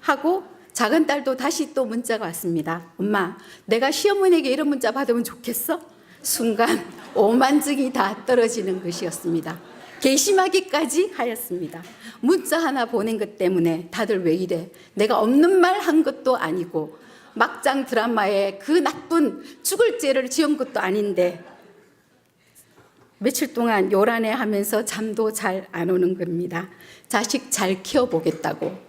하고 작은 딸도 다시 또 문자가 왔습니다. 엄마, 내가 시어머니에게 이런 문자 받으면 좋겠어? 순간 5만 증이 다 떨어지는 것이었습니다. 괘씸하기까지 하였습니다. 문자 하나 보낸 것 때문에 다들 왜 이래? 내가 없는 말 한 것도 아니고 막장 드라마에 그 나쁜 죽을 죄를 지은 것도 아닌데 며칠 동안 요란해 하면서 잠도 잘 안 오는 겁니다. 자식 잘 키워보겠다고,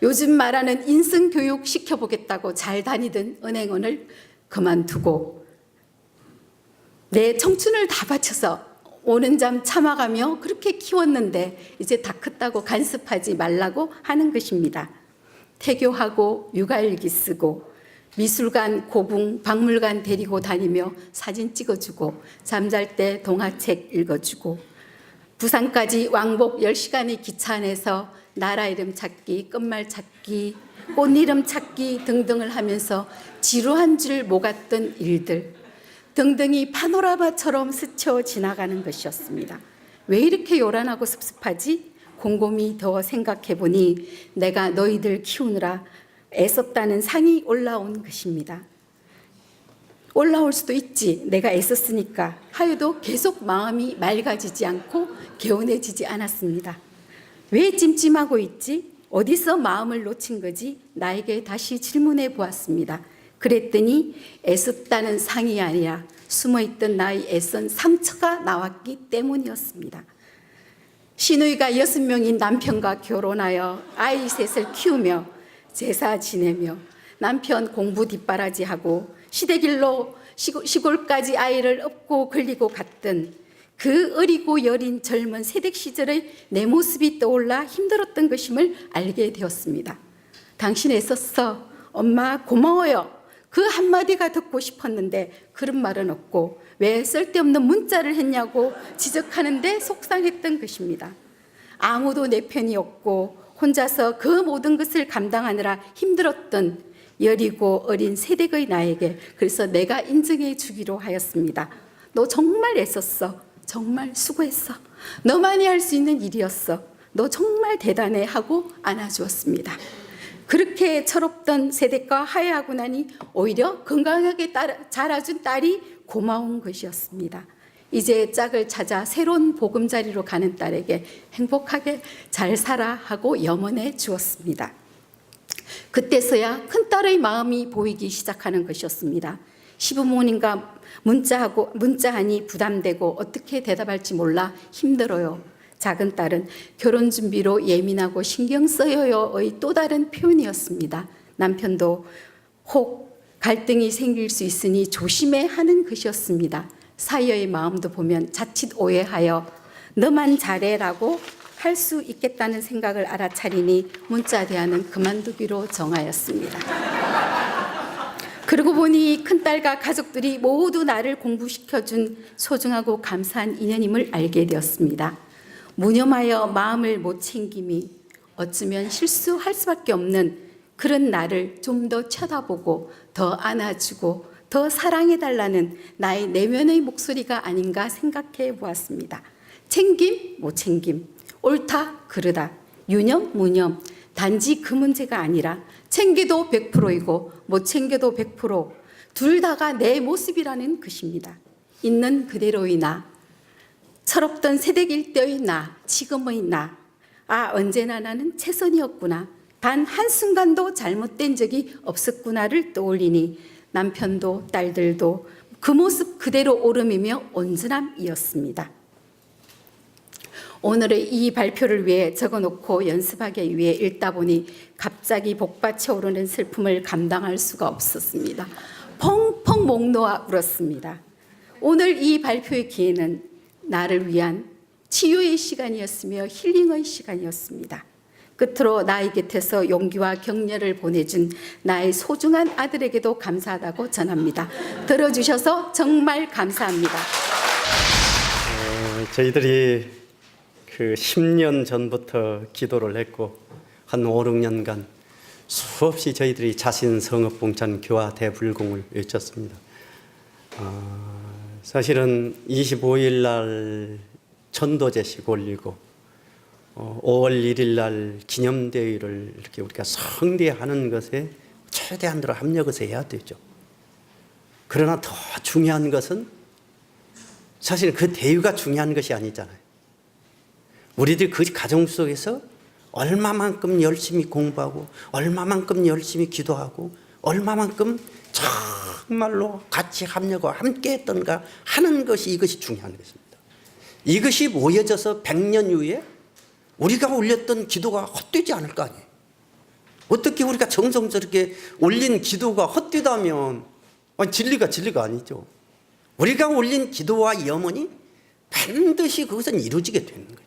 요즘 말하는 인성교육 시켜보겠다고 잘 다니던 은행원을 그만두고 내 청춘을 다 바쳐서 오는 잠 참아가며 그렇게 키웠는데 이제 다 컸다고 간섭하지 말라고 하는 것입니다. 태교하고 육아일기 쓰고 미술관, 고궁, 박물관 데리고 다니며 사진 찍어주고 잠잘 때 동화책 읽어주고 부산까지 왕복 10시간의 기차 안에서 나라 이름 찾기, 끝말 찾기, 꽃 이름 찾기 등등을 하면서 지루한 줄 모았던 일들 등등이 파노라마처럼 스쳐 지나가는 것이었습니다. 왜 이렇게 요란하고 섭섭하지? 곰곰이 더 생각해 보니 내가 너희들 키우느라 애썼다는 상이 올라온 것입니다. 올라올 수도 있지, 내가 애썼으니까 하여도 계속 마음이 맑아지지 않고 개운해지지 않았습니다. 왜 찜찜하고 있지? 어디서 마음을 놓친 거지? 나에게 다시 질문해 보았습니다. 그랬더니 애썼다는 상이 아니라 숨어있던 나의 애쓴 상처가 나왔기 때문이었습니다. 시누이가 6명인 남편과 결혼하여 아이 셋을 키우며 제사 지내며 남편 공부 뒷바라지하고 시댁일로 시골까지 아이를 업고 걸리고 갔던 그 어리고 여린 젊은 새댁 시절의 내 모습이 떠올라 힘들었던 것임을 알게 되었습니다. 당신 애썼어. 엄마 고마워요. 그 한마디가 듣고 싶었는데 그런 말은 없고 왜 쓸데없는 문자를 했냐고 지적하는데 속상했던 것입니다. 아무도 내 편이 없고 혼자서 그 모든 것을 감당하느라 힘들었던 여리고 어린 새댁의 나에게 그래서 내가 인정해 주기로 하였습니다. 너 정말 애썼어. 정말 수고했어. 너만이 할 수 있는 일이었어. 너 정말 대단해 하고 안아주었습니다. 그렇게 철없던 새댁과 화해하고 나니 오히려 건강하게 자라준 딸이 고마운 것이었습니다. 이제 짝을 찾아 새로운 보금자리로 가는 딸에게 행복하게 잘 살아 하고 염원해 주었습니다. 그때서야 큰딸의 마음이 보이기 시작하는 것이었습니다. 시부모님과 문자하니 부담되고 어떻게 대답할지 몰라 힘들어요. 작은 딸은 결혼 준비로 예민하고 신경 써요의 또 다른 표현이었습니다. 남편도 혹 갈등이 생길 수 있으니 조심해 하는 것이었습니다. 사이의 마음도 보면 자칫 오해하여 너만 잘해라고 할 수 있겠다는 생각을 알아차리니 문자 대화는 그만두기로 정하였습니다. 그러고 보니 큰딸과 가족들이 모두 나를 공부시켜준 소중하고 감사한 인연임을 알게 되었습니다. 무념하여 마음을 못 챙김이 어쩌면 실수할 수밖에 없는 그런 나를 좀 더 쳐다보고 더 안아주고 더 사랑해달라는 나의 내면의 목소리가 아닌가 생각해 보았습니다. 챙김, 못 챙김, 옳다, 그르다, 유념, 무념, 단지 그 문제가 아니라 챙겨도 100%이고 못 챙겨도 100%, 둘 다가 내 모습이라는 것입니다. 있는 그대로의 나, 철없던 새댁일 때의 나, 지금의 나, 언제나 나는 최선이었구나, 단 한순간도 잘못된 적이 없었구나를 떠올리니 남편도 딸들도 그 모습 그대로 오름이며 온전함이었습니다. 오늘의 이 발표를 위해 적어놓고 연습하기 위해 읽다 보니 갑자기 복받쳐 오르는 슬픔을 감당할 수가 없었습니다. 펑펑 목 놓아 울었습니다. 오늘 이 발표의 기회는 나를 위한 치유의 시간이었으며 힐링의 시간이었습니다. 끝으로 나의 곁에서 용기와 격려를 보내준 나의 소중한 아들에게도 감사하다고 전합니다. 들어주셔서 정말 감사합니다. 저희들이 그 10년 전부터 기도를 했고 한 5, 6년간 수없이 저희들이 자신 성읍 봉찬 교화 대불공을 외쳤습니다. 사실은 25일 날 전도제식 올리고 5월 1일 날 기념대회를 이렇게 우리가 성대하는 것에 최대한으로 합력해서 해야 되죠. 그러나 더 중요한 것은 사실 그 대회가 중요한 것이 아니잖아요. 우리들 그 가정 속에서 얼마만큼 열심히 공부하고 얼마만큼 열심히 기도하고 얼마만큼 정말로 같이 합력하고 함께 했던가 하는 것이 이것이 중요한 것입니다. 이것이 모여져서 100년 이후에 우리가 올렸던 기도가 헛되지 않을 거 아니에요. 어떻게 우리가 정성스럽게 올린 기도가 헛되다면 진리가 아니죠. 우리가 올린 기도와 염원이 반드시 그것은 이루어지게 되는 거예요.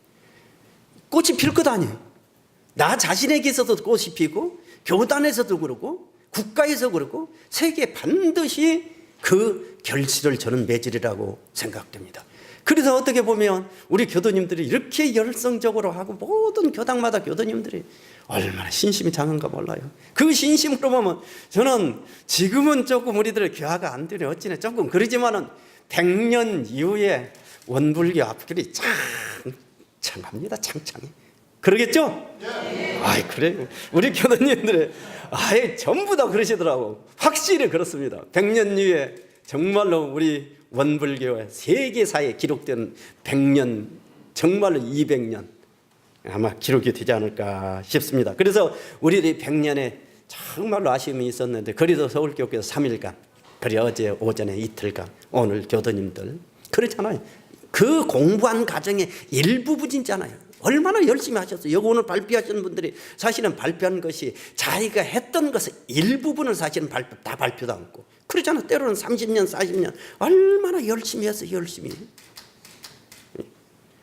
꽃이 필 것 아니에요. 나 자신에게서도 꽃이 피고 교단에서도 그렇고 국가에서 그렇고 세계에 반드시 그 결실을 저는 맺으리라고 생각됩니다. 그래서 어떻게 보면 우리 교도님들이 이렇게 열성적으로 하고 모든 교당마다 교도님들이 얼마나 신심이 장한가 몰라요. 그 신심으로 보면 저는 지금은 조금 우리들의 교화가 안 되네 어찌네 조금 그러지만은 100년 이후에 원불교 앞길이 창창합니다. 창창해. 그러겠죠? 아이 그래요. 우리 교도님들의 전부 다 그러시더라고. 확실히 그렇습니다. 100년 이후에 정말로 우리 원불교의 세계사에 기록된 100년 정말로 200년 아마 기록이 되지 않을까 싶습니다. 그래서 우리들이 100년에 정말로 아쉬움이 있었는데 그래도 서울교회에서 3일간 그래 어제 오전에 이틀간 오늘 교도님들 그렇잖아요. 그 공부한 과정의 일부분이잖아요. 얼마나 열심히 하셨어요. 여기 오늘 발표하시는 분들이 사실은 발표한 것이 자기가 했던 것의 일부분을 사실은 다 발표도 않고 그러잖아. 때로는 30년 40년 얼마나 열심히 했어요. 열심히.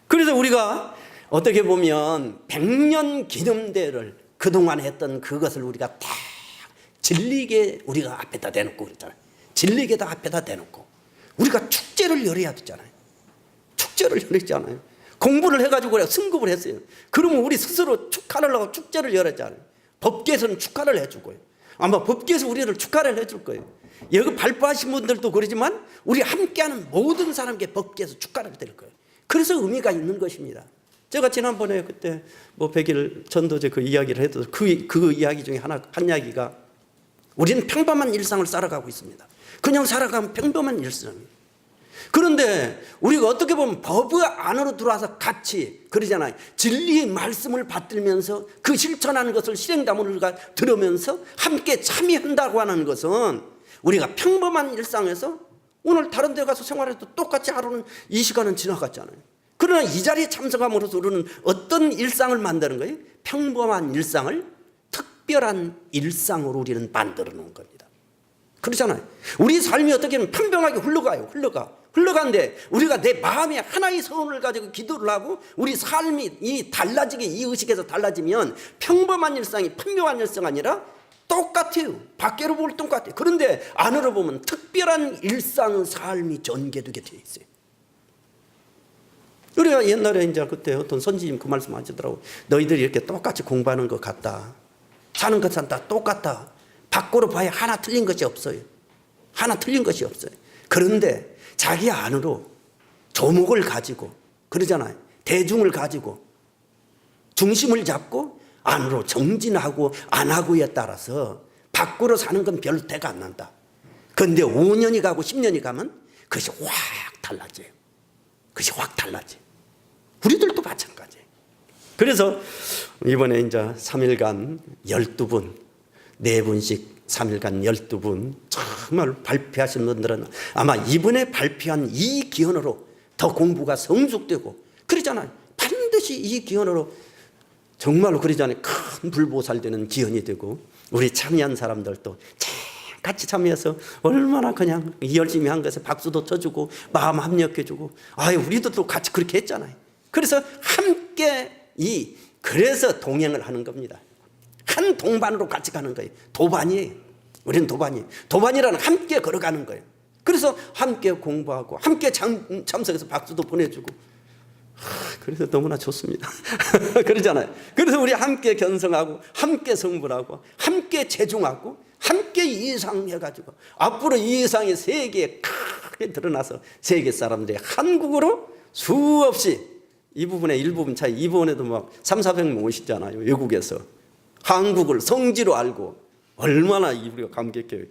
그래서 우리가 어떻게 보면 100년 기념대회를 그동안 했던 그것을 우리가 다 진리게 우리가 앞에다 대놓고 그랬잖아요. 진리게 다 앞에다 대놓고 우리가 축제를 열어야 되잖아요. 축제를 열었잖아요. 공부를 해가지고 그래 승급을 했어요. 그러면 우리 스스로 축하를 하고 축제를 열었잖아요. 법계에서는 축하를 해주고요. 아마 법계에서 우리를 축하를 해줄 거예요. 여기 발표하신 분들도 그러지만 우리 함께하는 모든 사람에게 법계에서 축하를 드릴 거예요. 그래서 의미가 있는 것입니다. 제가 지난번에 그때 뭐 100일 전도제 그 이야기를 해도 그 이야기 중에 한 이야기가 우리는 평범한 일상을 살아가고 있습니다. 그냥 살아가면 평범한 일상입니다. 그런데 우리가 어떻게 보면 법 안으로 들어와서 같이 그러잖아요. 진리의 말씀을 받들면서 그 실천하는 것을 실행담을 우리가 들으면서 함께 참여한다고 하는 것은 우리가 평범한 일상에서 오늘 다른 데 가서 생활해도 똑같이 하루는 이 시간은 지나갔잖아요. 그러나 이 자리에 참석함으로써 우리는 어떤 일상을 만드는 거예요? 평범한 일상을 특별한 일상으로 우리는 만들어 놓은 겁니다. 그렇잖아요. 우리 삶이 어떻게 보면 평범하게 흘러가는데 우리가 내 마음에 하나의 소원을 가지고 기도를 하고 우리 삶이 달라지게 이 의식에서 달라지면 평범한 일상이 평범한 일상 아니라 똑같아요. 밖으로 보면 똑같아요. 그런데 안으로 보면 특별한 일상의 삶이 전개되게 되어 있어요. 우리가 옛날에 이제 그때 어떤 선지님 그 말씀 하시더라고. 너희들이 이렇게 똑같이 공부하는 것 같다. 사는 것은 다 똑같다. 밖으로 봐야 하나 틀린 것이 없어요. 하나 틀린 것이 없어요. 그런데 자기 안으로 조목을 가지고 그러잖아요. 대중을 가지고 중심을 잡고 안으로 정진하고 안 하고에 따라서 밖으로 사는 건 별 대가 안 난다. 그런데 5년이 가고 10년이 가면 그것이 확 달라져요. 그것이 확 달라져요. 우리들도 마찬가지예요. 그래서 이번에 이제 3일간 12분 4분씩 3일간 12분 정말 발표하신 분들은 아마 이번에 발표한 이 기원으로 더 공부가 성숙되고 그러잖아요. 반드시 이 기원으로 정말로 그러잖아요. 큰 불보살되는 기원이 되고 우리 참여한 사람들도 같이 참여해서 얼마나 그냥 열심히 한 것에 박수도 쳐주고 마음 합력해주고 우리도 또 같이 그렇게 했잖아요. 그래서 함께 그래서 동행을 하는 겁니다. 한 동반으로 같이 가는 거예요. 도반이에요. 우리는 도반이에요. 도반이라는 함께 걸어가는 거예요. 그래서 함께 공부하고 함께 참석해서 박수도 보내주고 그래서 너무나 좋습니다. 그러잖아요. 그래서 우리 함께 견성하고 함께 성불하고 함께 재중하고 함께 이상해가지고 앞으로 이 이상이 세계에 크게 드러나서 세계 사람들이 한국으로 수없이 이 부분에 일부분 차이. 이번에도 막 300~400명 오시잖아요. 외국에서. 한국을 성지로 알고 얼마나 우리가 감격해요.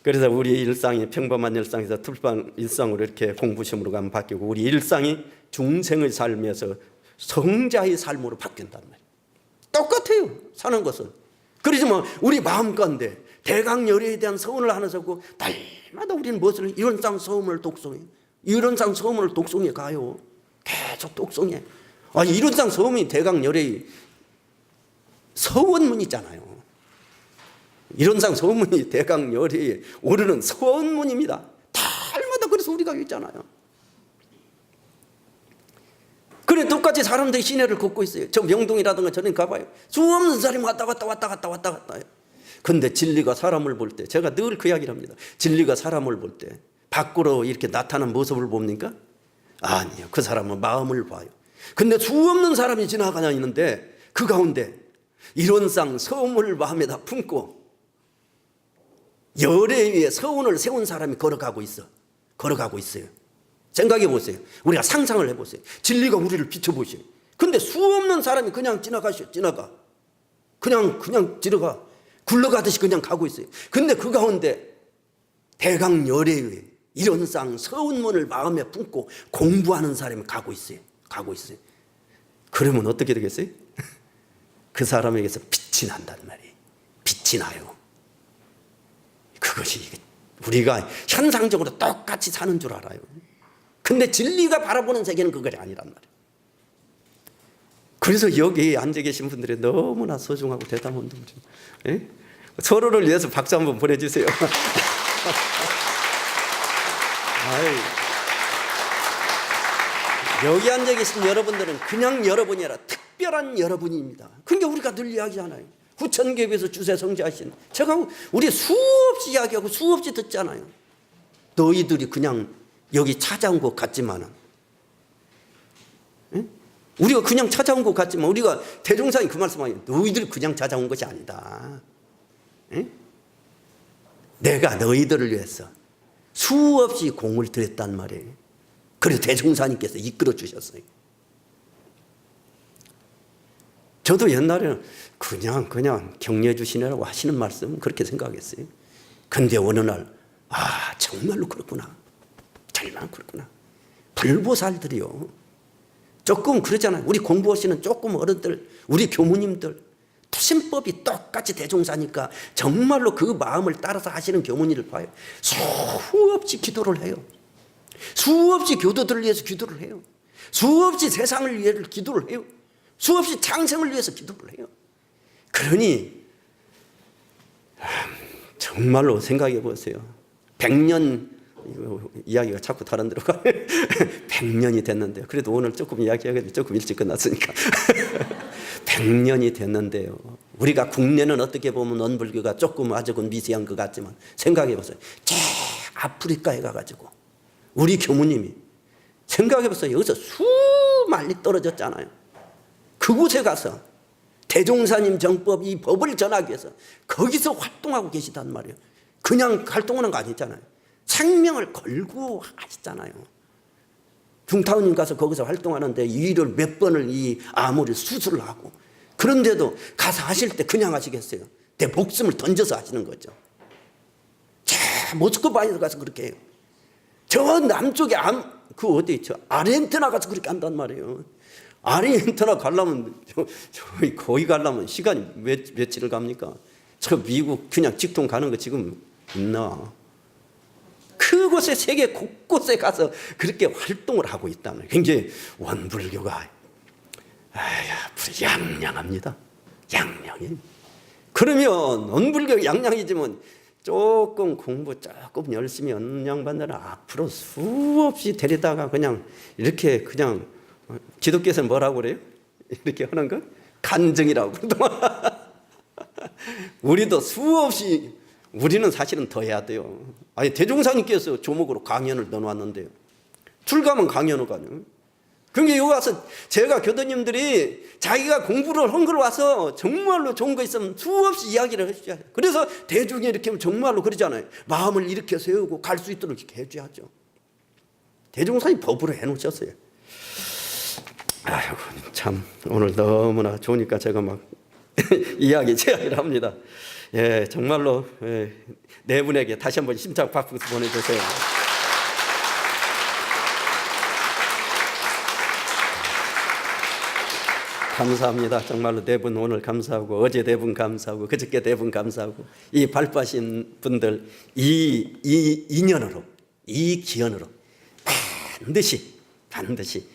그래서 우리 일상이 평범한 일상에서 특별한 일상으로 이렇게 공부 시험으로 가면 바뀌고 우리 일상이 중생의 삶에서 성자의 삶으로 바뀐단 말이에요. 똑같아요. 사는 것은. 그렇지만 우리 마음 가운데 대강열애에 대한 서원을 하나 적고 날마다 우리는 무엇을 이런상 서원을 독송해. 이런상 서원을 독송해 가요. 계속 독송해. 아니 이런상 서원이 대강열애의 서원문이잖아요. 이런상 서원문이 대강열애에 오르는 서원문입니다. 달마다 그래서 우리가 있잖아요. 그래 똑같이 사람들이 시내를 걷고 있어요. 저 명동이라든가 저런 가봐요. 수없는 사람이 왔다 갔다 해요. 근데 진리가 사람을 볼 때, 제가 늘 그 이야기를 합니다. 진리가 사람을 볼 때 밖으로 이렇게 나타난 모습을 봅니까? 아니요. 그 사람은 마음을 봐요. 근데 수없는 사람이 지나가는데 그 가운데 이론상 서움을 마음에다 품고 열애 위에 서운을 세운 사람이 걸어가고 있어요. 생각해 보세요. 우리가 상상을 해보세요. 진리가 우리를 비춰보세요. 근데 수없는 사람이 그냥 지나가. 굴러가듯이 그냥 가고 있어요. 근데 그 가운데 대강열애의 이론상 서운문을 마음에 품고 공부하는 사람이 가고 있어요. 그러면 어떻게 되겠어요? 그 사람에게서 빛이 난단 말이에요. 빛이 나요. 그것이 우리가 현상적으로 똑같이 사는 줄 알아요. 근데 진리가 바라보는 세계는 그것이 아니란 말이에요. 그래서 여기 앉아 계신 분들이 너무나 소중하고 대단한 분들. 예? 서로를 위해서 박수 한번 보내주세요. 여기 앉아 계신 여러분들은 그냥 여러분이 아니라 특별한 여러분입니다. 그러니까 우리가 늘 이야기하잖아요. 후천계에서 주세 성지하신 제가 우리 수없이 이야기하고 수없이 듣잖아요. 너희들이 그냥 여기 찾아온 것 같지만은 우리가 그냥 찾아온 것 같지만 우리가 대종사님 그 말씀하기에 너희들이 그냥 찾아온 것이 아니다. 내가 너희들을 위해서 수없이 공을 들였단 말이에요. 그래서 대종사님께서 이끌어 주셨어요. 저도 옛날에는 그냥 격려해 주시느라고 하시는 말씀 그렇게 생각했어요. 근데 어느 날 정말로 그렇구나. 정말 그렇구나. 불보살들이요. 조금 그러잖아요. 우리 공부하시는 조금 어른들, 우리 교무님들 투신법이 똑같이 대종사니까 정말로 그 마음을 따라서 하시는 교무님을 봐요. 수없이 기도를 해요. 수없이 교도들을 위해서 기도를 해요. 수없이 세상을 위해서 기도를 해요. 수없이 장생을 위해서 기도를 해요. 그러니 정말로 생각해 보세요. 100년 이야기가 자꾸 다른 데로 가요. 100년이 됐는데요. 그래도 오늘 조금 이야기하기도 조금 일찍 끝났으니까 100년이 됐는데요. 우리가 국내는 어떻게 보면 원불교가 조금 아직은 미세한 것 같지만 생각해 보세요. 저 아프리카에 가가지고 우리 교무님이 생각해 보세요. 여기서 수많이 떨어졌잖아요. 그곳에 가서 대종사님 정법 이 법을 전하기 위해서 거기서 활동하고 계시단 말이에요. 그냥 활동하는 거 아니잖아요. 생명을 걸고 하시잖아요. 중타운님 가서 거기서 활동하는데 일을 몇 번을 이 암호를 수술을 하고 그런데도 가서 하실 때 그냥 하시겠어요? 내 목숨을 던져서 하시는 거죠. 자 모스크바에 가서 그렇게 해요. 저 남쪽에 저 아르헨티나 가서 그렇게 한단 말이에요. 아르헨티나 가려면 거기 가려면 시간이 며칠을 갑니까? 저 미국 그냥 직통 가는 거 지금 있나? 그곳에 세계 곳곳에 가서 그렇게 활동을 하고 있다는 굉장히 원불교가 양양합니다. 양양해. 그러면 원불교 양양이지만 조금 공부 조금 열심히 연양받느라 앞으로 수없이 데리다가 그냥 이렇게 그냥 기독교에서는 뭐라고 그래요? 이렇게 하는 거? 간증이라고. 우리도 수없이 우리는 사실은 더 해야 돼요. 아니 대종사님께서 조목으로 강연을 넣어놨는데요. 출가면 강연을 가요. 그러니까 여기 와서 제가 교도님들이 자기가 공부를 한 걸 와서 정말로 좋은 거 있으면 수없이 이야기를 해주셔야 돼요. 그래서 대중이 이렇게 하면 정말로 그러잖아요. 마음을 이렇게 세우고 갈 수 있도록 이렇게 해줘야죠. 대종사님 법으로 해놓으셨어요. 아이고 참 오늘 너무나 좋으니까 제가 막 이야기를 합니다. 예, 정말로 네 분에게 다시 한번 심장 박수 보내주세요. 감사합니다. 정말로 네 분 오늘 감사하고 어제 네 분 감사하고 그저께 네 분 감사하고 이 발빠신 분들 이 인연으로 이 기연으로 반드시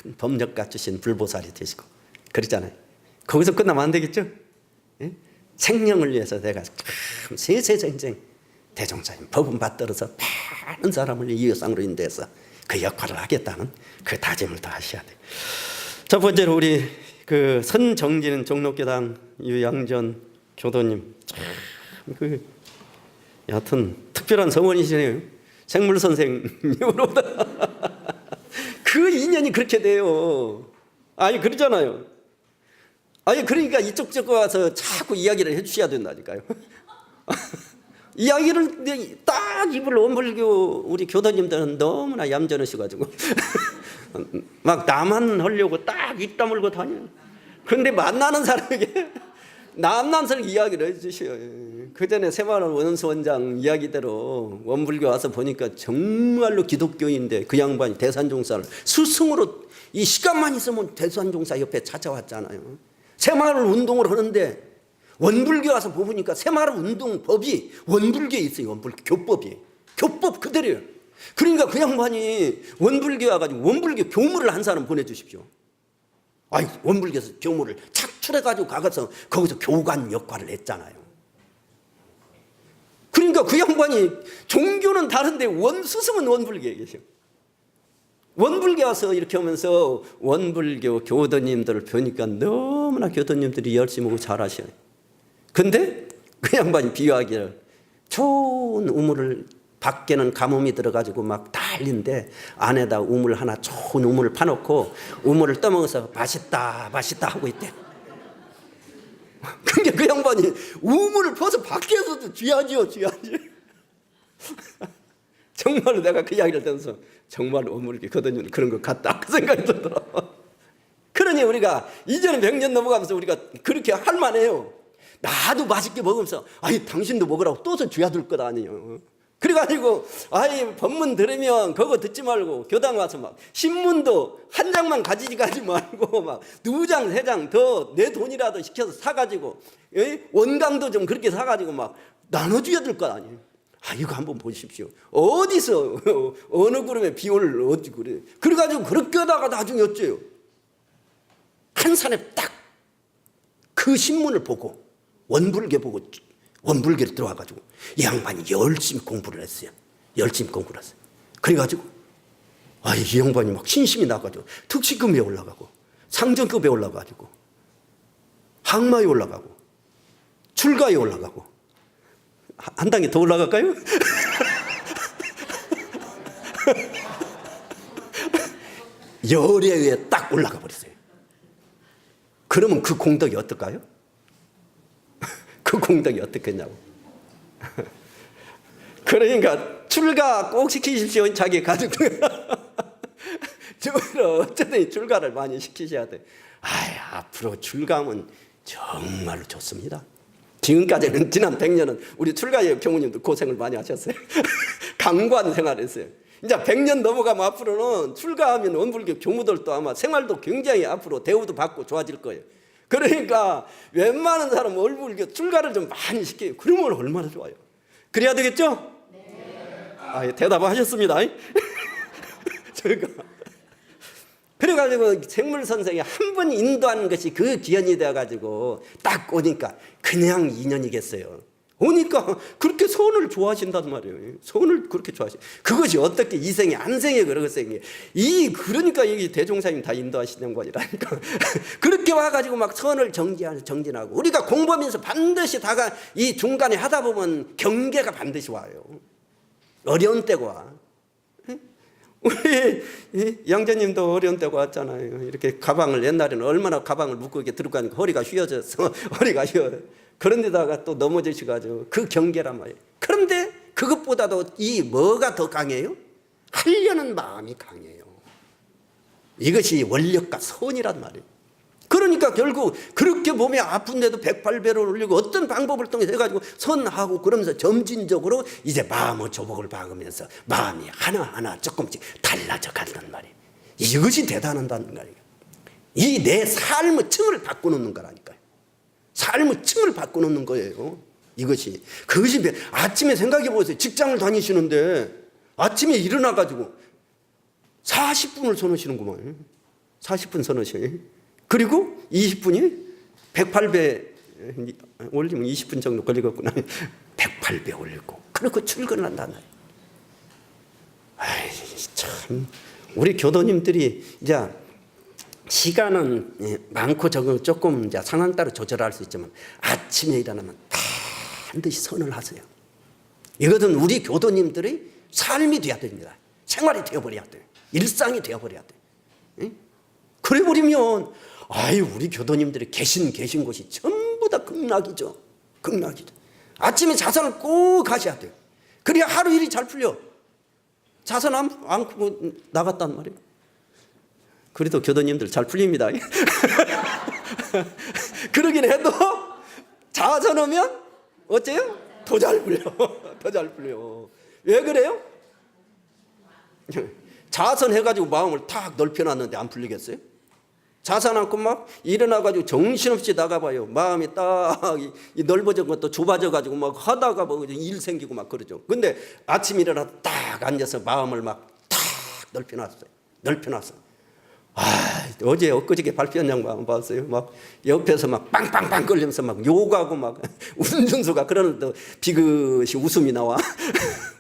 큰 법력 갖추신 불보살이 되시고 그러잖아요. 거기서 끝나면 안 되겠죠? 예? 생명을 위해서 내가 참 세세생생 대종사님 법은 받들어서 많은 사람을 이해상으로 인도해서 그 역할을 하겠다는 그 다짐을 더 하셔야 돼요. 첫 번째로 우리 그 선정진 종로교당 유양전 교도님 그 여하튼 특별한 성원이시네요. 생물 선생님으로 그 인연이 그렇게 돼요. 아니 그러잖아요. 아니 그러니까 이쪽 와서 자꾸 이야기를 해주셔야 된다니까요. 이야기를 딱 입을 원불교 우리 교도님들은 너무나 얌전하셔가지고 막 나만 하려고 딱 입 다물고 다녀요. 그런데 만나는 사람에게 남남스럽게 이야기를 해주셔요. 그 전에 새마을 원수 원장 이야기대로 원불교 와서 보니까 정말로 기독교인데 그 양반이 대산종사를 스승으로 이 시간만 있으면 대산종사 옆에 찾아왔잖아요. 새마을 운동을 하는데 원불교 와서 보니까 새마을 운동 법이 원불교에 있어요. 원불교 교법이 교법 그대로예요. 그러니까 그 양반이 원불교 와가지고 원불교 교무를 한 사람 보내주십시오. 아니 원불교에서 교무를 착출해가지고 가서 거기서 교관 역할을 했잖아요. 그러니까 그 양반이 종교는 다른데 스승은 원불교에 계셔. 원불교 와서 이렇게 하면서 원불교 교도님들을 뵈니까 너무나 교도님들이 열심히 하고 잘하셔요. 근데 그 양반이 비유하기를 좋은 우물을 밖에는 가뭄이 들어가지고 막 난리인데 안에다 우물 하나 좋은 우물을 파놓고 우물을 떠먹어서 맛있다 하고 있대. 그러니까 그 양반이 우물을 퍼서 밖에서도 쥐야지요. 정말로 내가 그 이야기를 들으면서 정말 우물이 거든요 그런 것 같다 그 생각이 들더라고. 그러니 우리가 이제는 100년 넘어가면서 우리가 그렇게 할 만해요. 나도 맛있게 먹으면서 아이 당신도 먹으라고 또서 쥐야들 것 아니에요. 그래가지고 아이 법문 들으면 그거 듣지 말고 교당 와서 막 신문도 한 장만 가지지 말고 막 2장 3장 더 내 돈이라도 시켜서 사가지고 원강도 좀 그렇게 사가지고 막 나눠줘야 될 것 아니에요. 아 이거 한번 보십시오. 어디서 어느 구름에 비올 어디 그래. 그래가지고 그렇게 하다가 나중에 어째요. 한 산에 딱 그 신문을 보고 원불교 보고 원불교로 들어와가지고 이 양반이 열심히 공부를 했어요. 그래가지고 이 양반이 막 신심이 나가지고 특식급에 올라가고 상전급에 올라가지고 항마에 올라가고 출가에 올라가고 한 단계 더 올라갈까요? 열애에 딱 올라가 버렸어요. 그러면 그 공덕이 어떨까요? 그 공덕이 어떻겠냐고. 그러니까 출가 꼭 시키십시오. 자기 가족들. 어쨌든 출가를 많이 시키셔야 돼. 앞으로 출가하면 정말로 좋습니다. 지금까지는 지난 100년은 우리 출가의 경우님도 고생을 많이 하셨어요. 강관 생활했어요. 이제 100년 넘어가면 앞으로는 출가하면 원불교 교무들도 아마 생활도 굉장히 앞으로 대우도 받고 좋아질 거예요. 그러니까 웬만한 사람은 원불교 출가를 좀 많이 시켜요. 그러면 얼마나 좋아요. 그래야 되겠죠? 네. 대답하셨습니다. 저희가 그래가지고 생물 선생이 한 번 인도하는 것이 그 기연이 되어가지고 딱 오니까 그냥 인연이겠어요. 오니까 그렇게 선을 좋아하신단 말이에요. 선을 그렇게 좋아하시. 그것이 어떻게 이생에 안생에 그러겠어요. 그러니까 여기 대종사님 다 인도하시는 거니라니까. 그렇게 와가지고 막 선을 정진하고 우리가 공부하면서 반드시 다가 이 중간에 하다 보면 경계가 반드시 와요. 어려운 때가 와. 우리 양재님도 어려운 때가 왔잖아요. 이렇게 가방을 옛날에는 얼마나 가방을 묶고 이렇게 들고 가니까 허리가 휘어져서 허리가 휘어. 그런데다가 또 넘어지셔가지고 그 경계란 말이에요. 그런데 그것보다도 이 뭐가 더 강해요? 하려는 마음이 강해요. 이것이 원력과 선이란 말이에요. 그러니까 결국 그렇게 몸이 아픈데도 108배를 올리고 어떤 방법을 통해서 해가지고 선하고 그러면서 점진적으로 이제 마음의 조복을 박으면서 마음이 하나하나 조금씩 달라져 간단 말이에요. 이것이 대단하다는 거예요. 이 내 삶의 층을 바꿔놓는 거라니까요. 삶의 층을 바꿔놓는 거예요. 이것이. 그것이 아침에 생각해 보세요. 직장을 다니시는데 아침에 일어나가지고 40분을 서놓으시는구만. 40분 서놓으셔요. 그리고 20분이 108배 올리면 20분 정도 걸리겠구나. 108배 올리고 그렇게 출근을 한다는 거예요. 아이, 참 우리 교도님들이 이제 시간은 많고 적은 조금 이제 상황 따라 조절할 수 있지만 아침에 일어나면 반드시 선을 하세요. 이것은 우리 교도님들의 삶이 되어야 됩니다. 생활이 되어버려야 돼요. 일상이 되어버려야 돼요. 그래 버리면 아유 우리 교도님들이 계신 곳이 전부 다 극락이죠. 극락이죠. 아침에 자선을 꼭 하셔야 돼요. 그래야 하루 일이 잘 풀려. 자선 안 크고 나갔단 말이에요. 그래도 교도님들 잘 풀립니다. 그러긴 해도 자선하면 어째요? 더 잘 풀려. 더 잘 풀려. 왜 그래요? 자선해가지고 마음을 탁 넓혀놨는데 안 풀리겠어요? 자선 않고 막 일어나가지고 정신없이 나가봐요. 마음이 딱 넓어진 것도 좁아져가지고 막 하다가 뭐 일 생기고 막 그러죠. 근데 아침 일어나 딱 앉아서 마음을 막 탁 넓혀놨어요. 넓혀놨어. 어제 엊그저께 발표한 양반 봤어요. 막 옆에서 막 빵빵빵 걸리면서 막 욕하고 막 운전수가 그러는데 비긋이 웃음이 나와.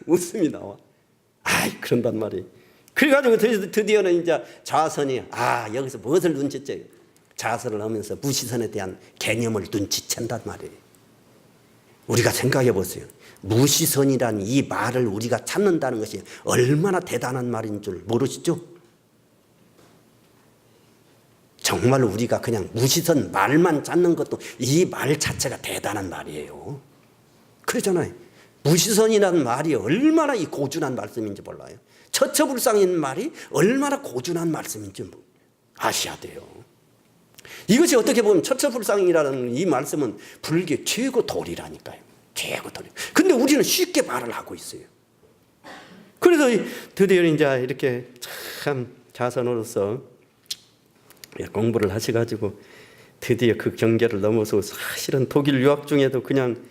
웃음이 나와. 그런단 말이에요. 그래가지고 드디어는 이제 자선이 여기서 무엇을 눈치채요? 자선을 하면서 무시선에 대한 개념을 눈치챈단 말이에요. 우리가 생각해 보세요. 무시선이란 이 말을 우리가 찾는다는 것이 얼마나 대단한 말인 줄 모르시죠? 정말 우리가 그냥 무시선 말만 찾는 것도 이 말 자체가 대단한 말이에요. 그러잖아요. 무시선이라는 말이 얼마나 이 고준한 말씀인지 몰라요. 처처불상인 말이 얼마나 고준한 말씀인지 아셔야 돼요. 이것이 어떻게 보면 처처불상이라는 이 말씀은 불교 최고 도리라니까요. 최고 도리. 근데 우리는 쉽게 말을 하고 있어요. 그래서 드디어 이제 이렇게 참 자선으로서 공부를 하셔가지고 드디어 그 경계를 넘어서 사실은 독일 유학 중에도 그냥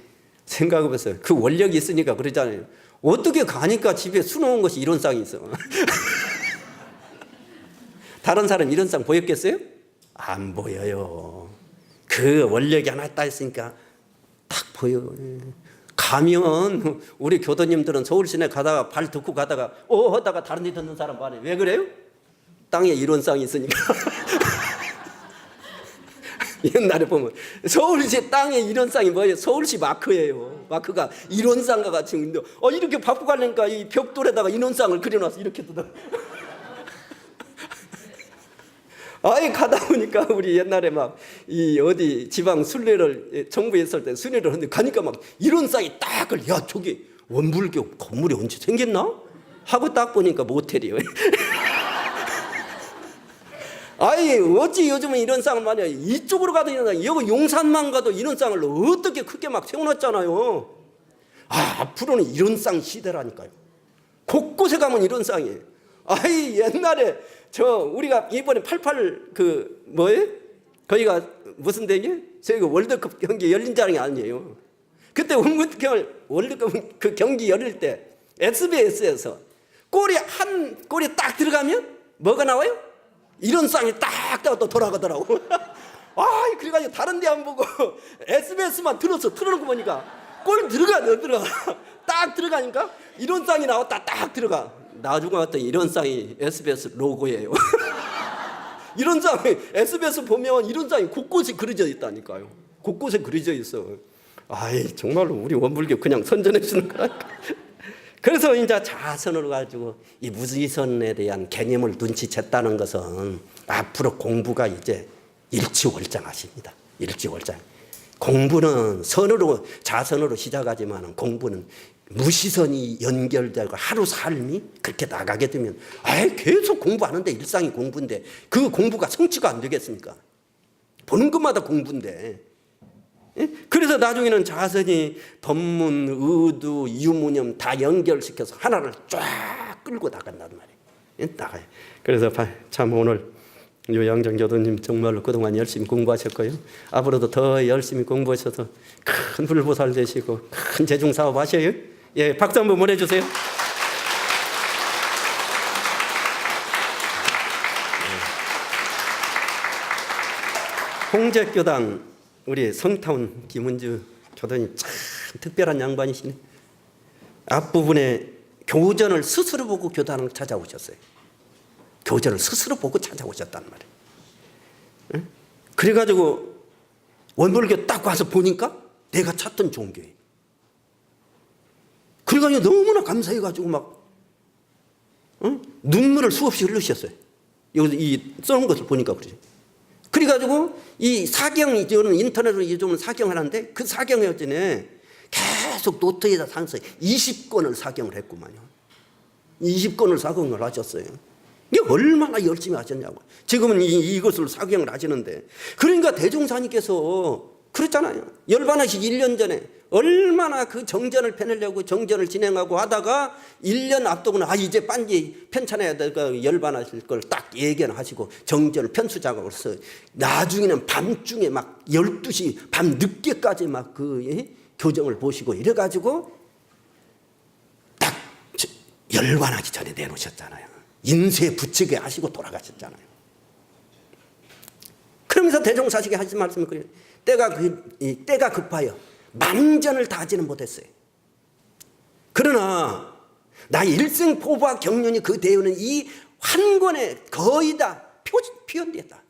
생각해보세요. 그 원력이 있으니까 그러잖아요. 어떻게 가니까 집에 수놓은 것이 이런 쌍이 있어. 다른 사람 이런 쌍 보였겠어요? 안 보여요. 그 원력이 하나 있다 했으니까 딱 보여. 가면 우리 교도님들은 서울 시내 가다가 발 덮고 가다가 하다가 다른 데 듣는 사람 많아요. 왜 그래요? 땅에 이런 쌍이 있으니까. 옛날에 보면 서울시 땅에 이런 쌍이 뭐예요? 서울시 마크예요. 마크가 이런 쌍과 같이 있는데 이렇게 바쁘고 가려니까 이 벽돌에다가 이런 쌍을 그려놔서 이렇게 뜯어. 가다 보니까 우리 옛날에 막 이 어디 지방 순례를 정부에 있을 때 순례를 하는데 가니까 막 이런 쌍이 딱 걸려. 저기 원불교 건물이 언제 생겼나? 하고 딱 보니까 모텔이에요. 어찌 요즘은 이런 쌍을 많이 해요. 이쪽으로 가도 이런 쌍, 여기 용산만 가도 이런 쌍을 어떻게 크게 막 세워놨잖아요. 앞으로는 이런 쌍 시대라니까요. 곳곳에 가면 이런 쌍이에요. 옛날에 우리가 이번에 88 거기가 무슨 대회? 저희가 월드컵 경기 열린 자랑이 아니에요. 그때 월드컵 그 경기 열릴 때 SBS에서 골이 딱 들어가면 뭐가 나와요? 이런 쌍이 딱 또 돌아가더라고. 그래가지고 다른 데 안 보고 SBS만 틀어놓고 보니까 골 들어가. 딱 들어가니까 이런 쌍이 나왔다. 딱 들어가. 나중에 왔더니 이런 쌍이 SBS 로고예요. 이런 쌍이 SBS 보면 이런 쌍이 곳곳에 그려져 있다니까요. 곳곳에 그려져 있어. 정말로 우리 원불교 그냥 선전해 주는 거라니까. 그래서 이제 자선을 가지고 이 무지선에 대한 개념을 눈치챘다는 것은 앞으로 공부가 이제 일치월장하십니다. 일치월장. 공부는 자선으로 시작하지만 공부는 무시선이 연결되고 하루 삶이 그렇게 나가게 되면 계속 공부하는데 일상이 공부인데 그 공부가 성취가 안 되겠습니까? 보는 것마다 공부인데. 그래서 나중에는 자선이 법문, 의두, 유무념 다 연결시켜서 하나를 쫙 끌고 나간단 말이에요. 나가요. 그래서 참 오늘 요양정 교도님 정말로 그동안 열심히 공부하셨고요. 앞으로도 더 열심히 공부하셔서 큰 불보살 되시고 큰 재중사업 하셔요. 예, 박수 한번 보내주세요. 홍제교당 우리 성타운 김은주 교도님 참 특별한 양반이시네. 앞부분에 교전을 스스로 보고 교단을 찾아오셨어요. 교전을 스스로 보고 찾아오셨단 말이에요. 응? 그래가지고 원불교 딱 와서 보니까 내가 찾던 종교예요. 그래가지고 너무나 감사해가지고 막 눈물을 수없이 흘리셨어요. 여기서 이 써놓은 것을 보니까 그러죠. 그래가지고 이 사경이 저는 인터넷으로 요즘은 사경하는데 그 사경에 어쩌네 계속 노트에다 상서 20권을 사경을 했구만요. 20권을 사경을 하셨어요. 이게 얼마나 열심히 하셨냐고. 지금은 이것을 사경을 하시는데 그러니까 대종사님께서 그랬잖아요. 열반하시 1년 전에 얼마나 그 정전을 펴내려고 정전을 진행하고 하다가 1년 앞두고는 이제 반지 편찬해야 될까 열반하실 걸 딱 예견 하시고 정전을 편수 작업을 해서 나중에는 밤중에 막 12시 밤 늦게까지 막 그 교정을 보시고 이래가지고 딱 열반하기 전에 내놓으셨잖아요. 인쇄 부치게 하시고 돌아가셨잖아요. 그러면서 대종사식에 하신 말씀이 그래요. 때가 급하여 만전을 다하지는 못했어요. 그러나 나의 일생 포부와 경륜이 그 대우는 이 한 권에 거의 다 표현됐다.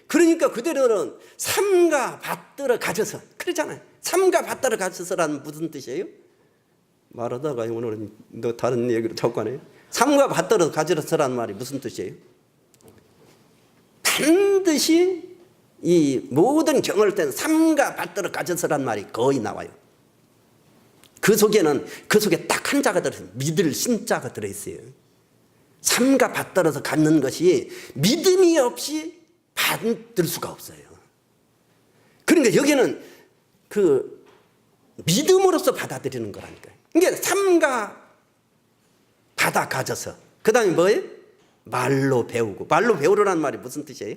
그러니까 그대로는 삼가 받들어 가져서 그러잖아요. 삼가 받들어 가져서라는 무슨 뜻이에요? 말하다가 오늘은 너 다른 얘기로 접근해요. 삼가 받들어 가져서라는 말이 무슨 뜻이에요? 반드시 이 모든 경을 땐 삼가 받들어 가져서란 말이 거의 나와요. 그 속에 딱 한 자가 들어있어요. 믿을 신자가 들어있어요. 삼가 받들어서 갖는 것이 믿음이 없이 받을 수가 없어요. 그러니까 여기는 그 믿음으로써 받아들이는 거라니까요. 이게 삼가 받아 가져서 그 다음에 뭐예요? 말로 배우고. 말로 배우라는 말이 무슨 뜻이에요?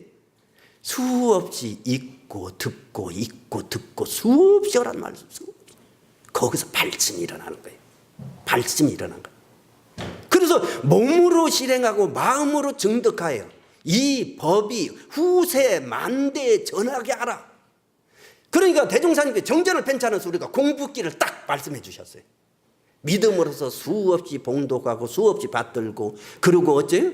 수없이 읽고 듣고 수없이 하라는 말이죠. 거기서 발심이 일어나는 거예요. 발심이 일어나는 거예요. 그래서 몸으로 실행하고 마음으로 증득하여 이 법이 후세 만대에 전하게 하라. 그러니까 대종사님께 정전을 편찬해서 우리가 공부기를 딱 말씀해 주셨어요. 믿음으로서 수없이 봉독하고 수없이 받들고 그리고 어째요?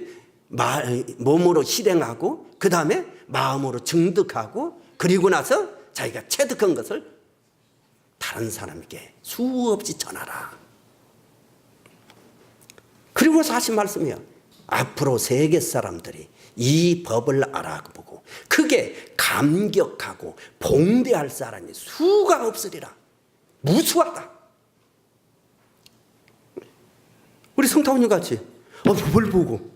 몸으로 실행하고 그 다음에 마음으로 증득하고 그리고 나서 자기가 체득한 것을 다른 사람에게 수없이 전하라. 그리고서 하신 말씀이에요. 앞으로 세계 사람들이 이 법을 알아보고 크게 감격하고 봉대할 사람이 수가 없으리라. 무수하다. 우리 성타원님 같이 법을 보고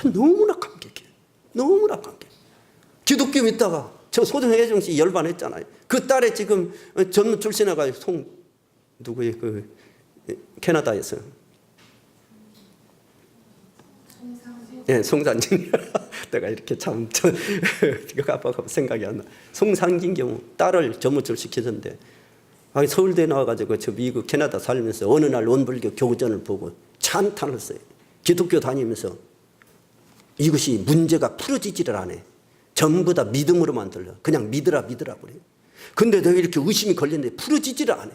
너무나 감격해. 너무나 감격해. 기독교 믿다가 저 소정혜정 씨 열반했잖아요. 그 딸에 지금 전문 출신해가지고 누구의 그 캐나다에서 예, 송산진. 내가 이렇게 참 깜빡하고 생각이 안 나. 송산진 경우 딸을 전무출 시키던데 서울대 나와가지고 저 미국 캐나다 살면서 어느 날 원불교 교전을 보고 찬탄을 써요. 기독교 다니면서 이것이 문제가 풀어지지를 않아. 전부 다 믿음으로만 들려. 그냥 믿으라 그래요. 근데 내가 이렇게 의심이 걸렸는데 풀어지지를 않아.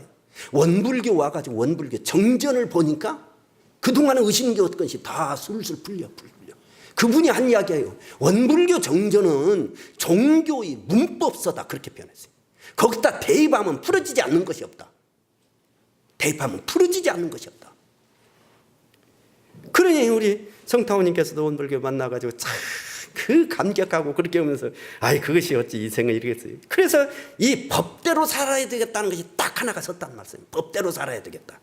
원불교 와가지고 원불교 정전을 보니까 그동안은 의심이었던 것이 다 술술 풀려. 그분이 한 이야기예요. 원불교 정전은 종교의 문법서다 그렇게 표현했어요. 거기다 대입하면 풀어지지 않는 것이 없다. 대입하면 풀어지지 않는 것이 없다. 그러니 우리 성타오님께서도 원불교 만나가지고 참 그 감격하고 그렇게 하면서 아이 그것이 어찌 인생을 이루겠어요. 그래서 이 법대로 살아야 되겠다는 것이 딱 하나가 섰단 말씀이에요. 법대로 살아야 되겠다.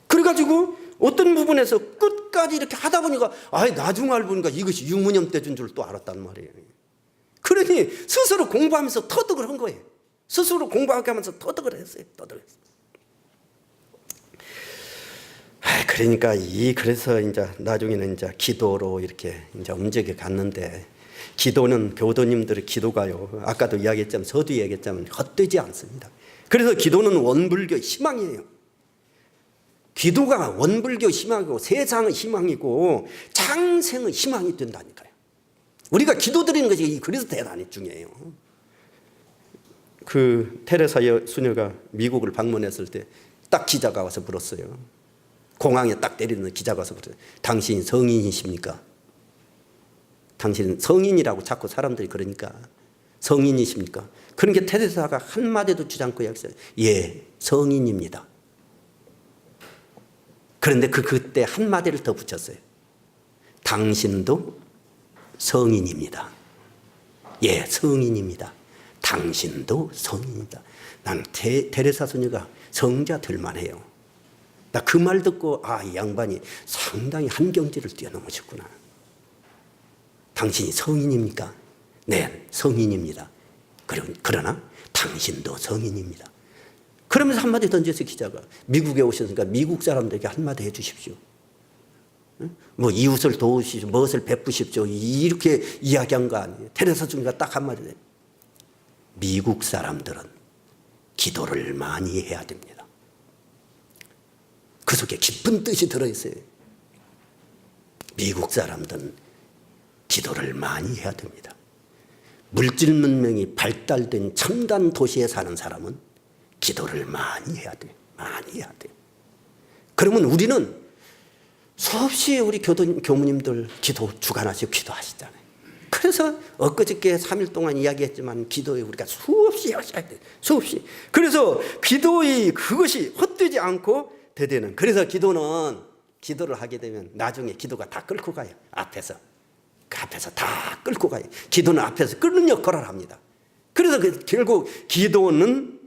그래가지고 어떤 부분에서 끝까지 이렇게 하다 보니까 아이 나중 알고 보니까 이것이 유무념 때 준 줄 또 알았단 말이에요. 그러니 스스로 공부하면서 터득을 한 거예요. 스스로 공부하게 하면서 터득을 했어요. 그러니까 그래서 이제 나중에는 이제 기도로 이렇게 이제 움직여 갔는데, 기도는 교도님들의 기도가요, 아까도 이야기했지만 서두 얘기했지만 헛되지 않습니다. 그래서 기도는 원불교의 희망이에요. 기도가 원불교 희망이고 세상의 희망이고 장생의 희망이 된다니까요. 우리가 기도드리는 것이 그래서 대단히 중요해요. 그 테레사 수녀가 미국을 방문했을 때 딱 기자가 와서 물었어요. 공항에 딱 내리는 기자가 와서 물었어요. 당신 성인이십니까? 당신 성인이라고 자꾸 사람들이 그러니까 성인이십니까? 그러니까 테레사가 한마디도 주지 않고 이야기했어요. 예, 성인입니다. 그런데 그때 한마디를 더 붙였어요. 당신도 성인입니다. 예, 성인입니다. 당신도 성인이다. 난 테레사 소녀가 성자 될만해요. 나 그 말 듣고 이 양반이 상당히 한경지를 뛰어넘으셨구나. 당신이 성인입니까? 네, 성인입니다. 그러나 당신도 성인입니다. 그러면서 한마디 던졌어요. 기자가 미국에 오셨으니까 미국 사람들에게 한마디 해주십시오. 뭐 이웃을 도우시오, 무엇을 베푸십시오, 이렇게 이야기한 거 아니에요. 테레사 중가 딱 한마디 해요. 미국 사람들은 기도를 많이 해야 됩니다. 그 속에 깊은 뜻이 들어있어요. 미국 사람들은 기도를 많이 해야 됩니다. 물질 문명이 발달된 첨단 도시에 사는 사람은 기도를 많이 해야 돼요. 많이 해야 돼요. 그러면 우리는 수없이 우리 교무님들 기도 주관하시고 기도하시잖아요. 그래서 엊그저께 3일 동안 이야기했지만 기도에 우리가 수없이 하셔야 돼요. 수없이. 그래서 기도의 그것이 헛되지 않고 되되는. 그래서 기도를 하게 되면 나중에 기도가 다 끌고 가요. 앞에서 다 끌고 가요. 기도는 앞에서 끌는 역할을 합니다. 그래서 결국 기도는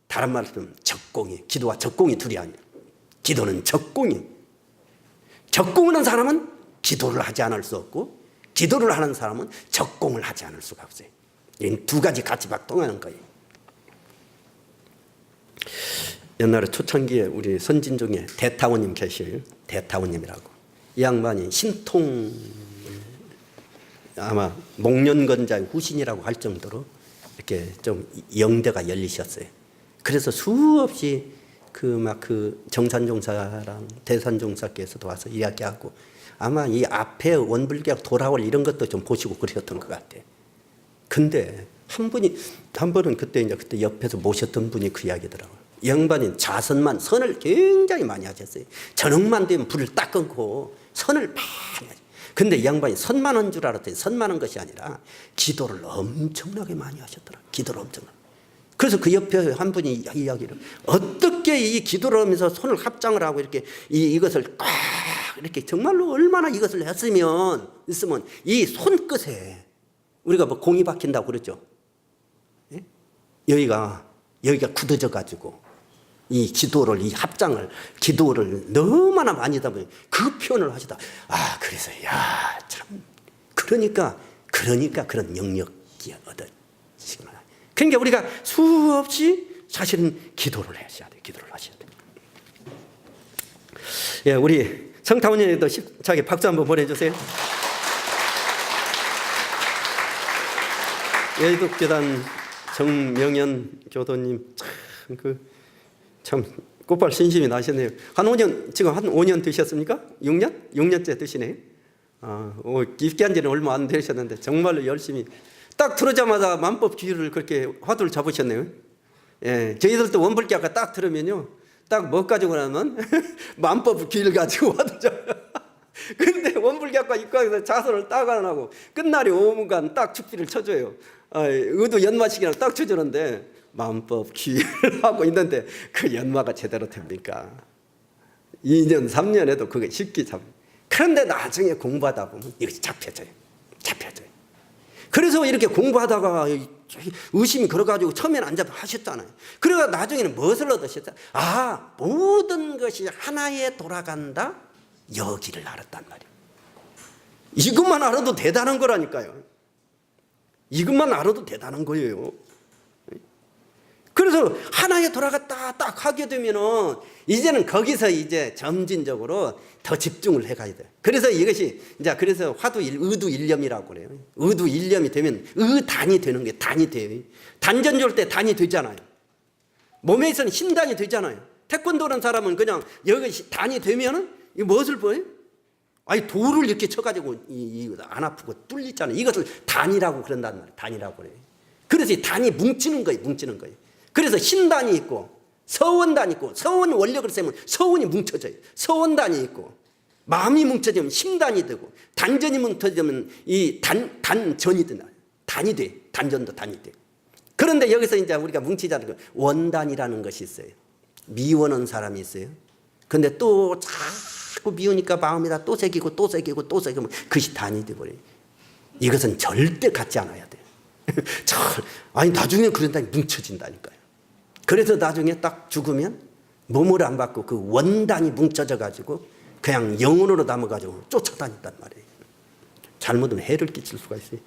다른 말로 적공이, 기도와 적공이 둘이 아니에요. 기도는 적공이. 적공을 하는 사람은 기도를 하지 않을 수 없고, 기도를 하는 사람은 적공을 하지 않을 수가 없어요. 이 두 가지 같이 박동하는 거예요. 옛날에 초창기에 우리 선진 중에 대타원님 계셔요. 대타원님이라고. 이 양반이 신통 아마 목련건자의 후신이라고 할 정도로 이렇게 좀 영대가 열리셨어요. 그래서 수없이 그 정산종사랑 대산종사께서도 와서 이야기하고, 아마 이 앞에 원불교학 돌아올 이런 것도 좀 보시고 그러셨던 것 같아요. 근데 한 번은 그때 옆에서 모셨던 분이 그 이야기더라고요. 양반이 선을 굉장히 많이 하셨어요. 저녁만 되면 불을 딱 끊고 선을 많이 하셨어요. 근데 이 양반이 선만 한 줄 알았더니 선만 한 것이 아니라 기도를 엄청나게 많이 하셨더라고요. 기도를 엄청나게. 그래서 그 옆에 한 분이 이야기를, 어떻게 이 기도를 하면서 손을 합장을 하고 이렇게 이것을 꽉 이렇게 정말로 얼마나 이것을 했으면 이 손끝에 우리가 뭐 공이 박힌다고 그러죠. 예? 여기가 굳어져 가지고 이 기도를, 이 합장을, 기도를 너무나 많이 하다 보니 그 표현을 하시다. 그래서 참 그러니까 그런 영역이 얻어지구나. 그러니까 우리가 수없이 사실은 기도를 하셔야 돼요. 기도를 하셔야 돼요. 예, 우리 성타원님도 자기 박수 한번 보내주세요. 여의도교단 정명연 교도님 참 꽃발 신심이 나셨네요. 지금 한 5년 되셨습니까? 6년? 6년째 되시네요. 입기한 지는 얼마 안 되셨는데 정말로 열심히 딱 들어오자마자 만법 귀를 그렇게 화두를 잡으셨네요. 예, 저희들도 원불교학과 딱 들으면요, 딱 뭐 가지고 나면 만법 귀를 가지고 화두 잡. 근데 원불교학과 입학해서 자선을 딱 안 하고 끝날이 5분간 딱 축지를 쳐줘요. 의도 연마식이랑 딱 쳐주는데 만법 귀를 하고 있는데 그 연마가 제대로 됩니까? 2년 3년 해도 그게 쉽게 그런데 나중에 공부하다 보면 이것이 잡혀져요. 그래서 이렇게 공부하다가 의심이 걸어가지고 처음에는 안 하셨잖아요. 그래가 나중에는 무엇을 얻으셨다? 모든 것이 하나에 돌아간다. 여기를 알았단 말이에요. 이것만 알아도 대단한 거라니까요. 이것만 알아도 대단한 거예요. 그래서 하나에 돌아갔다 딱 하게 되면은 이제는 거기서 이제 점진적으로 더 집중을 해가야 돼. 그래서 이것이 이제 그래서 의두일념이라고 그래요. 의두일념이 되면 의단이 되는 게 단이 돼요. 단전 좋을 때 단이 되잖아요. 몸에 있어는 힘단이 되잖아요. 태권도는 사람은 그냥 여기 단이 되면은 이 무엇을 보여요? 돌을 이렇게 쳐가지고 안 아프고 뚫리잖아요. 이것을 단이라고 그런단 말이에요. 단이라고 그래요. 그래서 이 단이 뭉치는 거예요. 그래서 신단이 있고 서원단이 있고 서원 원력을 세면 서원이 뭉쳐져요. 서원단이 있고 마음이 뭉쳐지면 심단이 되고 단전이 뭉쳐지면 이 단전이 되나 단이 돼. 단전도 단이 돼. 그런데 여기서 이제 우리가 뭉치자는 원단이라는 것이 있어요. 미워하는 사람이 있어요. 근데 또 자꾸 미우니까 마음에다 또 새기고 그것이 단이 돼버려요. 이것은 절대 갖지 않아야 돼요. 나중에 그런다니 뭉쳐진다니까요. 그래서 나중에 딱 죽으면 몸을 안 받고 그 원단이 뭉쳐져 가지고 그냥 영혼으로 남아가지고 쫓아다닌단 말이에요. 잘못하면 해를 끼칠 수가 있어요.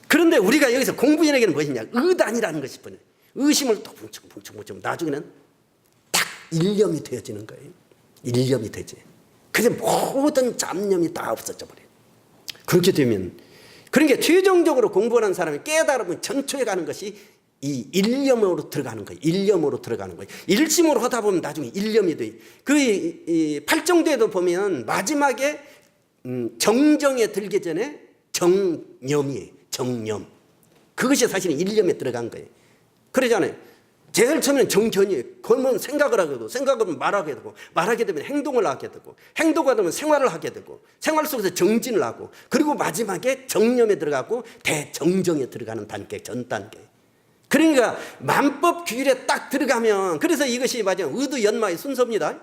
그런데 우리가 여기서 공부인에게는 무엇이냐? 의단이라는 것이 뭐냐? 의심을 또 뭉쳐 나중에는 딱 일념이 되어지는 거예요. 일념이 되지. 그래서 모든 잡념이 다 없어져 버려요. 그렇게 되면 그러니까 최종적으로 공부하는 사람이 깨달으면 전초에 가는 것이 이 일념으로 들어가는 거예요. 일심으로 하다 보면 나중에 일념이 돼요. 그 팔정도에도 보면 마지막에 정정에 들기 전에 정념이에요. 정념. 그것이 사실은 일념에 들어간 거예요. 그러잖아요. 제일 처음에는 정견이에요. 그러면 생각을 하게 되고, 생각하면 말하게 되고, 말하게 되면 행동을 하게 되고, 행동하다 보면 생활을 하게 되고, 생활 속에서 정진을 하고, 그리고 마지막에 정념에 들어가고 대정정에 들어가는 단계, 전 단계. 그러니까 만법 규율에 딱 들어가면, 그래서 이것이 맞아요. 의두연마의 순서입니다.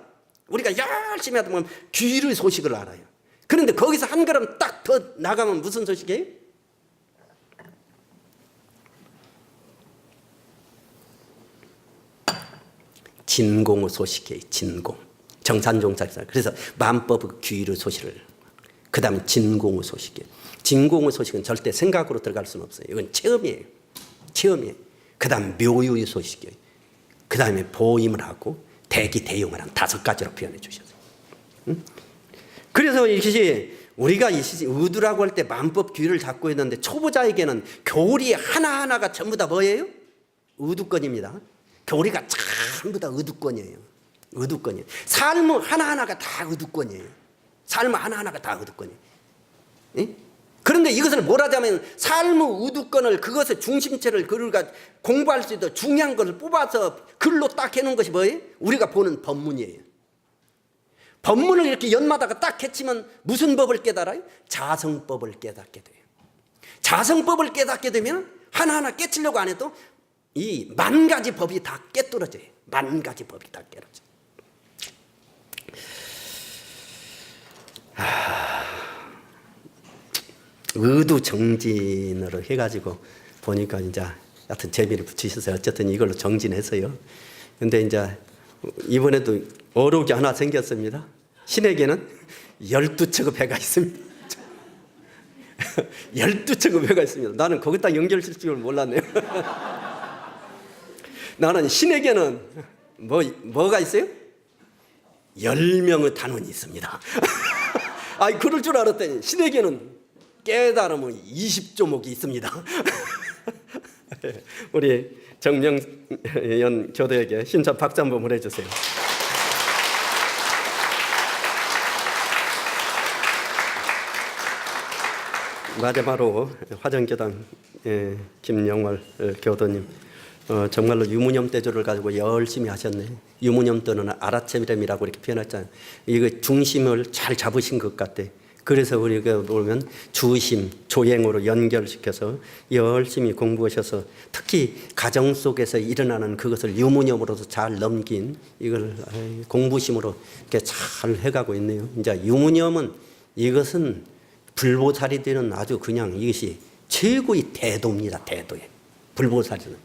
우리가 열심히 하다 보면 규율의 소식을 알아요. 그런데 거기서 한 걸음 딱 더 나가면 무슨 소식이에요? 진공의 소식이에요. 진공. 정산종사에서. 그래서 만법의 규율의 소식을. 그 다음에 진공의 소식이에요. 진공의 소식은 절대 생각으로 들어갈 수는 없어요. 이건 체험이에요. 그 다음 묘유의 소식이에요. 그 다음에 보임을 하고 대기, 대용을 한 5가지로 표현해 주셨어요. 그래서 이것이 우리가 의두라고 할 때 만법 규율을 잡고 있는데 초보자에게는 교리 하나하나가 전부 다 뭐예요? 의두권입니다. 교리가 전부 다 의두권이에요. 삶 하나하나가 다 의두권이에요. 예? 그런데 이것을 뭐라자면 삶의 의두권을 그것의 중심체를 그가 공부할 수 있도록 중요한 것을 뽑아서 글로 딱 해놓은 것이 뭐예요? 우리가 보는 법문이에요. 법문을 이렇게 연마다가 딱 해치면 무슨 법을 깨달아요? 자성법을 깨닫게 돼요. 자성법을 깨닫게 되면 하나하나 깨치려고 안 해도 이 10,000가지 법이 다 깨뚫어져요. 10,000가지 법이 다 깨뚫어져요. 의두 정진으로 해가지고 보니까 이제 하여튼 재미를 붙이셔서 어쨌든 이걸로 정진했어요. 근데 이제 이번에도 어록이 하나 생겼습니다. 신에게는 12척의 배가 있습니다. 12척의 배가 있습니다. 나는 거기다 연결실 줄 몰랐네요. 나는 신에게는 뭐가 있어요? 10명의 단원이 있습니다. 그럴 줄 알았더니 신에게는 깨달으면 20조목이 있습니다. 우리 정명연 교도에게 신차 박수 한번 보내주세요. 마지막으로 화정교당 김영월 교도님, 정말로 유무념대조를 가지고 열심히 하셨네. 유무념도는 아라체미렘이라고 이렇게 표현했잖아요. 이거 중심을 잘 잡으신 것 같아. 그래서 우리가 보면 주심, 조행으로 연결시켜서 열심히 공부하셔서 특히 가정 속에서 일어나는 그것을 유무념으로도 잘 넘긴 이걸 공부심으로 이렇게 잘 해가고 있네요. 이제 유무념은 이것은 불보살이 되는 아주 그냥 이것이 최고의 대도입니다. 대도에. 불보살이는.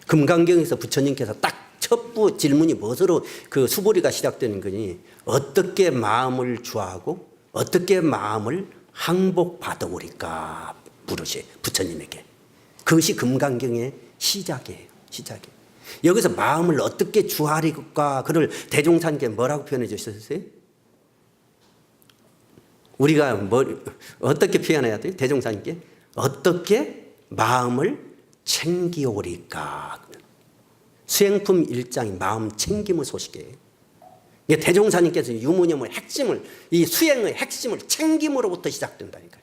금강경에서 부처님께서 딱 첫 질문이 무엇으로 그 수보리가 시작되는 거니 어떻게 마음을 주하고 어떻게 마음을 항복받아오리까 물으시 부처님에게. 그것이 금강경의 시작이에요. 시작이에요. 여기서 마음을 어떻게 주하리까 그를 대종사님께 뭐라고 표현해 주셨어요? 우리가 어떻게 표현해야 돼요? 대종사님께 어떻게 마음을 챙기오리까. 수행품 1장이 마음 챙김의 소식이에요. 대종사님께서 유무념의 핵심을 이 수행의 핵심을 챙김으로부터 시작된다니까요.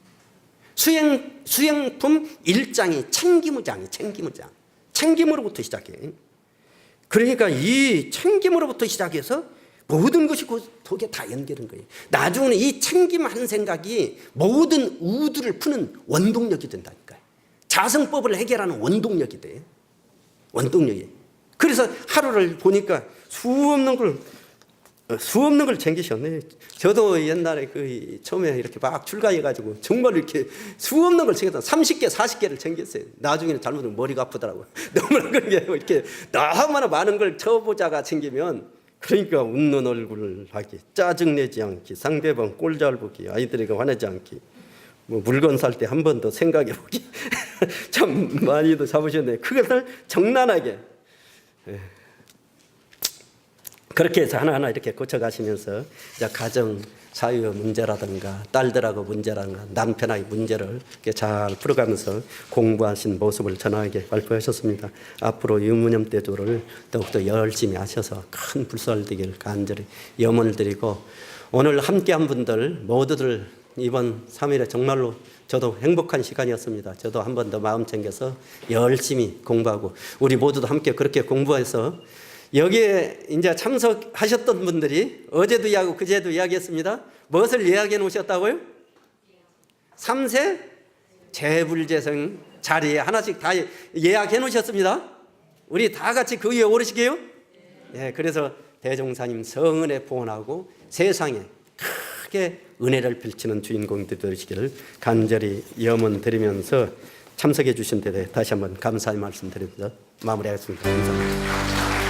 수행품 1장이 챙김의 장이 챙김으로부터 시작해요. 그러니까 이 챙김으로부터 시작해서 모든 것이 거기에 다 연결된 거예요. 나중에는 이 챙김 한 생각이 모든 우들을 푸는 원동력이 된다니까요. 자성법을 해결하는 원동력이 돼요. 원동력이. 그래서 하루를 보니까 수없는 걸 챙기셨네. 저도 옛날에 그 처음에 이렇게 막 출가해가지고 정말 이렇게 수없는 걸 챙겼다. 30개, 40개를 챙겼어요. 나중에는 잘못하면 머리가 아프더라고요. 너무나 그런 게 이렇게 너무나 많은 걸 쳐보자가 챙기면 그러니까 웃는 얼굴을 하기, 짜증내지 않기, 상대방 꼴 잘 보기, 아이들에게 화내지 않기, 뭐 물건 살 때 한 번 더 생각해 보기. 참 많이도 잡으셨네. 그것을 정난하게. 그렇게 해서 하나하나 이렇게 고쳐가시면서 이제 가정 사유 문제라든가 딸들하고 문제라든가 남편하고 문제를 이렇게 잘 풀어가면서 공부하신 모습을 전하게 발표하셨습니다. 앞으로 유무념 대도를 더욱더 열심히 하셔서 큰 불살되기를 간절히 염원을 드리고 오늘 함께한 분들 모두들 이번 3일에 정말로 저도 행복한 시간이었습니다. 저도 한 번 더 마음 챙겨서 열심히 공부하고 우리 모두도 함께 그렇게 공부해서 여기에 이제 참석하셨던 분들이 어제도 이야기하고 그제도 이야기했습니다. 무엇을 이야기해 놓으셨다고요? 3세 재불재성 자리에 하나씩 다 예약해 놓으셨습니다. 우리 다 같이 그 위에 오르시게요? 예, 그래서 대종사님 성은에 보온하고 세상에 크게 은혜를 펼치는 주인공들이 되시기를 간절히 염원 드리면서 참석해 주신 데 다시 한번 감사의 말씀 드리면서 마무리하겠습니다. 감사합니다.